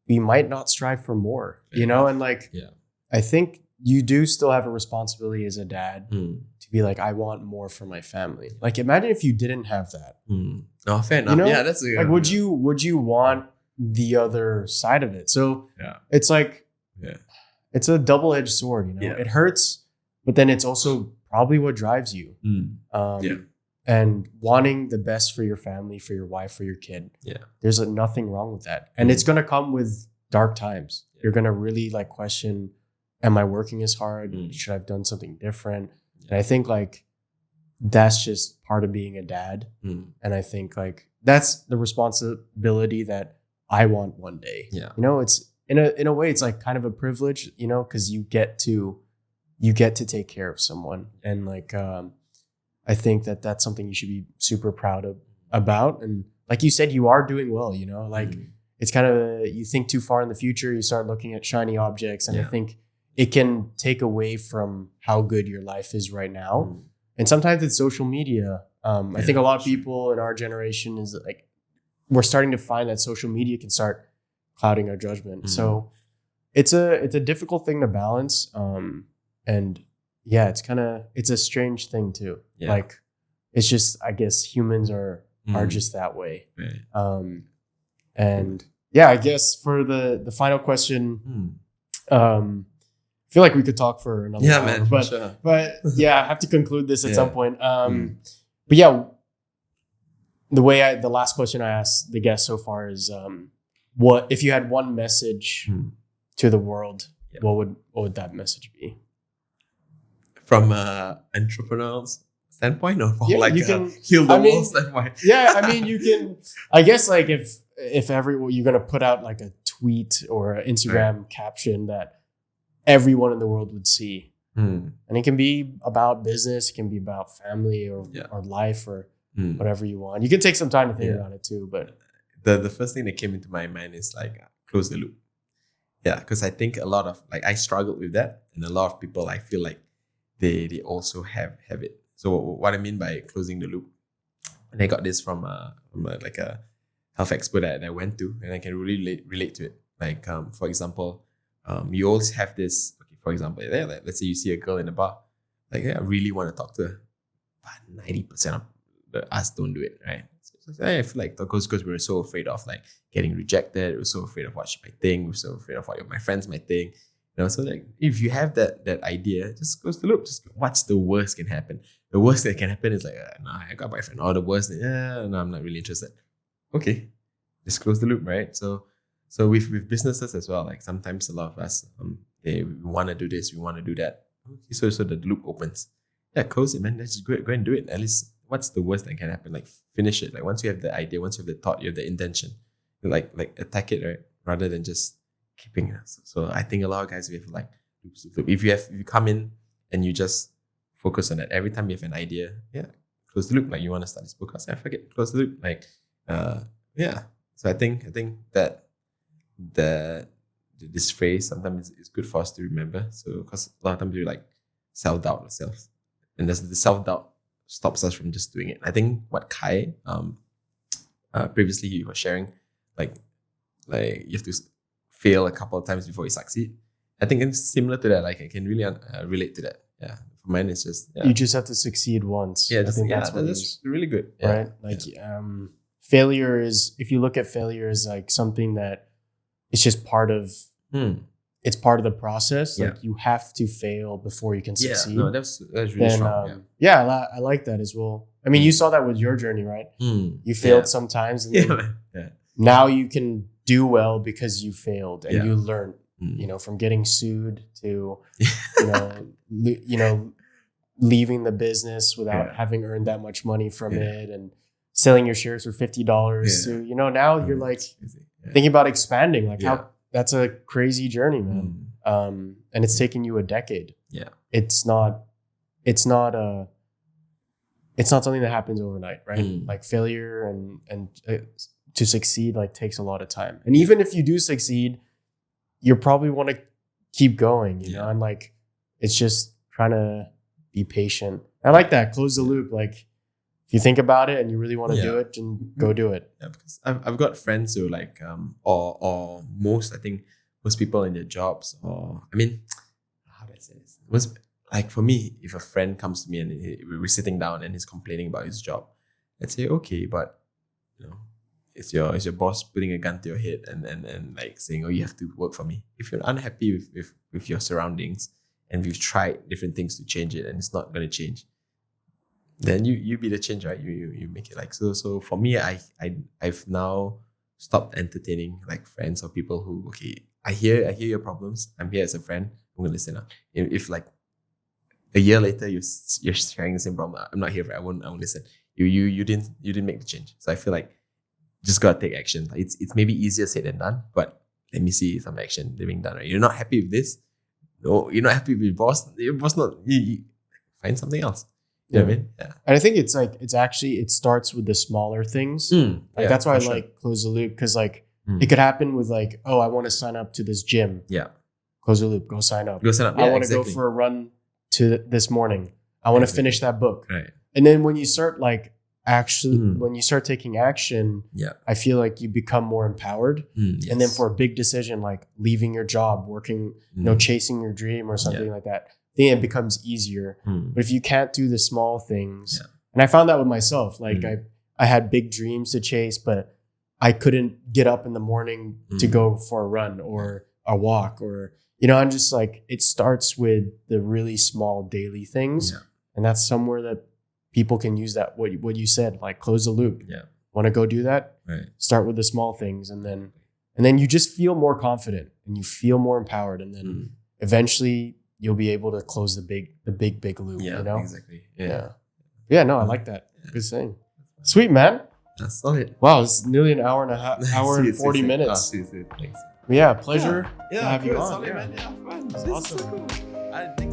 we might not strive for more, you know? And I think you do still have a responsibility as a dad to be like, I want more for my family. Like, imagine if you didn't have that. Oh, fair enough. You know? Yeah, that's like, would you want the other side of it? So it's like, it's a double-edged sword, you know? Yeah. It hurts, but then it's also probably what drives you. And wanting the best for your family, for your wife, for your kid. Yeah. There's nothing wrong with that. And it's going to come with dark times. Yeah. You're going to really like question, am I working as hard? Should I have done something different? Yeah. And I think like that's just part of being a dad. And I think like that's the responsibility that I want one day. Yeah. You know, it's in a way it's like kind of a privilege, you know, because you get to take care of someone. And like I think that that's something you should be super proud about. And like you said, you are doing well, you know, like it's kind of, you think too far in the future, you start looking at shiny objects. And I think it can take away from how good your life is right now. And sometimes it's social media. I think a lot of people in our generation is like, we're starting to find that social media can start clouding our judgment. So it's a difficult thing to balance. And yeah, it's a strange thing too. Yeah. Like it's just, I guess humans are just that way. Right. And yeah, I guess for the final question, I feel like we could talk for another hour, man, but, sure. But yeah, I have to conclude this at some point. But yeah, the last question I asked the guests so far is, what if you had one message to the world, what would that message be? From entrepreneurial standpoint, or from heal the world standpoint? Yeah, I mean, you can. I guess like if you're gonna put out like a tweet or an Instagram caption that everyone in the world would see, and it can be about business, it can be about family or life or whatever you want. You can take some time to think about it too, but the first thing that came into my mind is like close the loop. Yeah, because I think a lot of I struggled with that, and a lot of people I feel like they also have it. So what I mean by closing the loop, and I got this from a health expo that I went to, and I can really relate to it. Like for example, you always have this. Okay, for example, let's say you see a girl in a bar, like I really want to talk to her, but 90% of us don't do it, right? So I feel like because we were so afraid of like getting rejected, we were so afraid of what she might think, we were so afraid of what my friends might think. You know, so like if you have that idea, just close the loop. Just what's the worst can happen? the worst that can happen is like, nah, I got a boyfriend. Or the worst, no, I'm not really interested. Okay, just close the loop, right? So with businesses as well, like sometimes a lot of us, we want to do this, we want to do that. Okay, so the loop opens. Yeah, close it, man. Let's just go and do it. At least, what's the worst that can happen? Like finish it. Like once you have the idea, once you have the thought, you have the intention, like attack it, right? Rather than just keeping it. So I think a lot of guys, we have like loops. If you come in and you just focus on that every time you have an idea, close the loop. Like you want to start this podcast, forget, close the loop. Like so I think that this phrase sometimes is good for us to remember. So because a lot of times we like self-doubt ourselves, and the self-doubt stops us from just doing it. I think what Kai previously he was sharing, like you have to fail a couple of times before you succeed. I think it's similar to that. Like I can really relate to that. Yeah, for mine it's just you just have to succeed once. Yeah, that's really good. Yeah. Right? Like failure is, if you look at failure as like something that it's just part of it's part of the process. Yeah. Like you have to fail before you can succeed. No, that's really strong. I like that as well. I mean, you saw that with your journey, right? You failed sometimes, and then now you can do well because you failed and you learned. You know, from getting sued to leaving the business without having earned that much money from it, and selling your shares for $50 to now you're like thinking about expanding. Like how that's a crazy journey, man. And it's taken you a decade. Yeah, it's not something that happens overnight, right? Like failure and to succeed like takes a lot of time. And even if you do succeed, you probably want to keep going, you know, and like it's just trying to be patient. I like that. Close the loop. Like if you think about it and you really want to do it, then go do it. Yeah, because I've got friends who like or most, I think most people in their jobs, or I mean, how do I say this? It was like for me, if a friend comes to me and we're sitting down and he's complaining about his job, I'd say, okay, but you know, it's your boss putting a gun to your head and like saying, oh, you have to work for me. If you're unhappy with your surroundings and we've tried different things to change it and it's not going to change, then you be the change, right? You make it like so for me, I've now stopped entertaining like friends or people who, okay, I hear your problems. I'm here as a friend. I'm gonna listen out. If like a year later you're sharing the same problem, I'm not here for it. I won't listen. You didn't make the change. So I feel like just gotta take action. It's maybe easier said than done, but let me see some action being done. Right? You're not happy with this? No, you're not happy with your boss. Your boss not. You find something else. You know what I mean? Yeah. And I think it's like it starts with the smaller things. Like that's why I like close the loop, because like it could happen with like, oh, I want to sign up to this gym. Yeah. Close the loop. Go sign up. Yeah, I want to go for a run this morning. I want to finish that book. Right. And then when you start like when you start taking action, I feel like you become more empowered. And then for a big decision like leaving your job, working, chasing your dream or something like that, then it becomes easier. But if you can't do the small things, and I found that with myself, like I had big dreams to chase, but I couldn't get up in the morning to go for a run or a walk, or I'm just like, it starts with the really small daily things, and that's somewhere that people can use that, what you said, like close the loop. Yeah. Want to go do that? Right. Start with the small things, and then you just feel more confident and you feel more empowered, and then eventually you'll be able to close the big loop. Yeah, exactly. No, I like that. Good saying. Sweet, man. That's solid. Wow, it's nearly an hour and a half, hour and 40 minutes. Thanks. Yeah, pleasure to have you on. Solid, man. Yeah, fun. This awesome. is so cool. I didn't think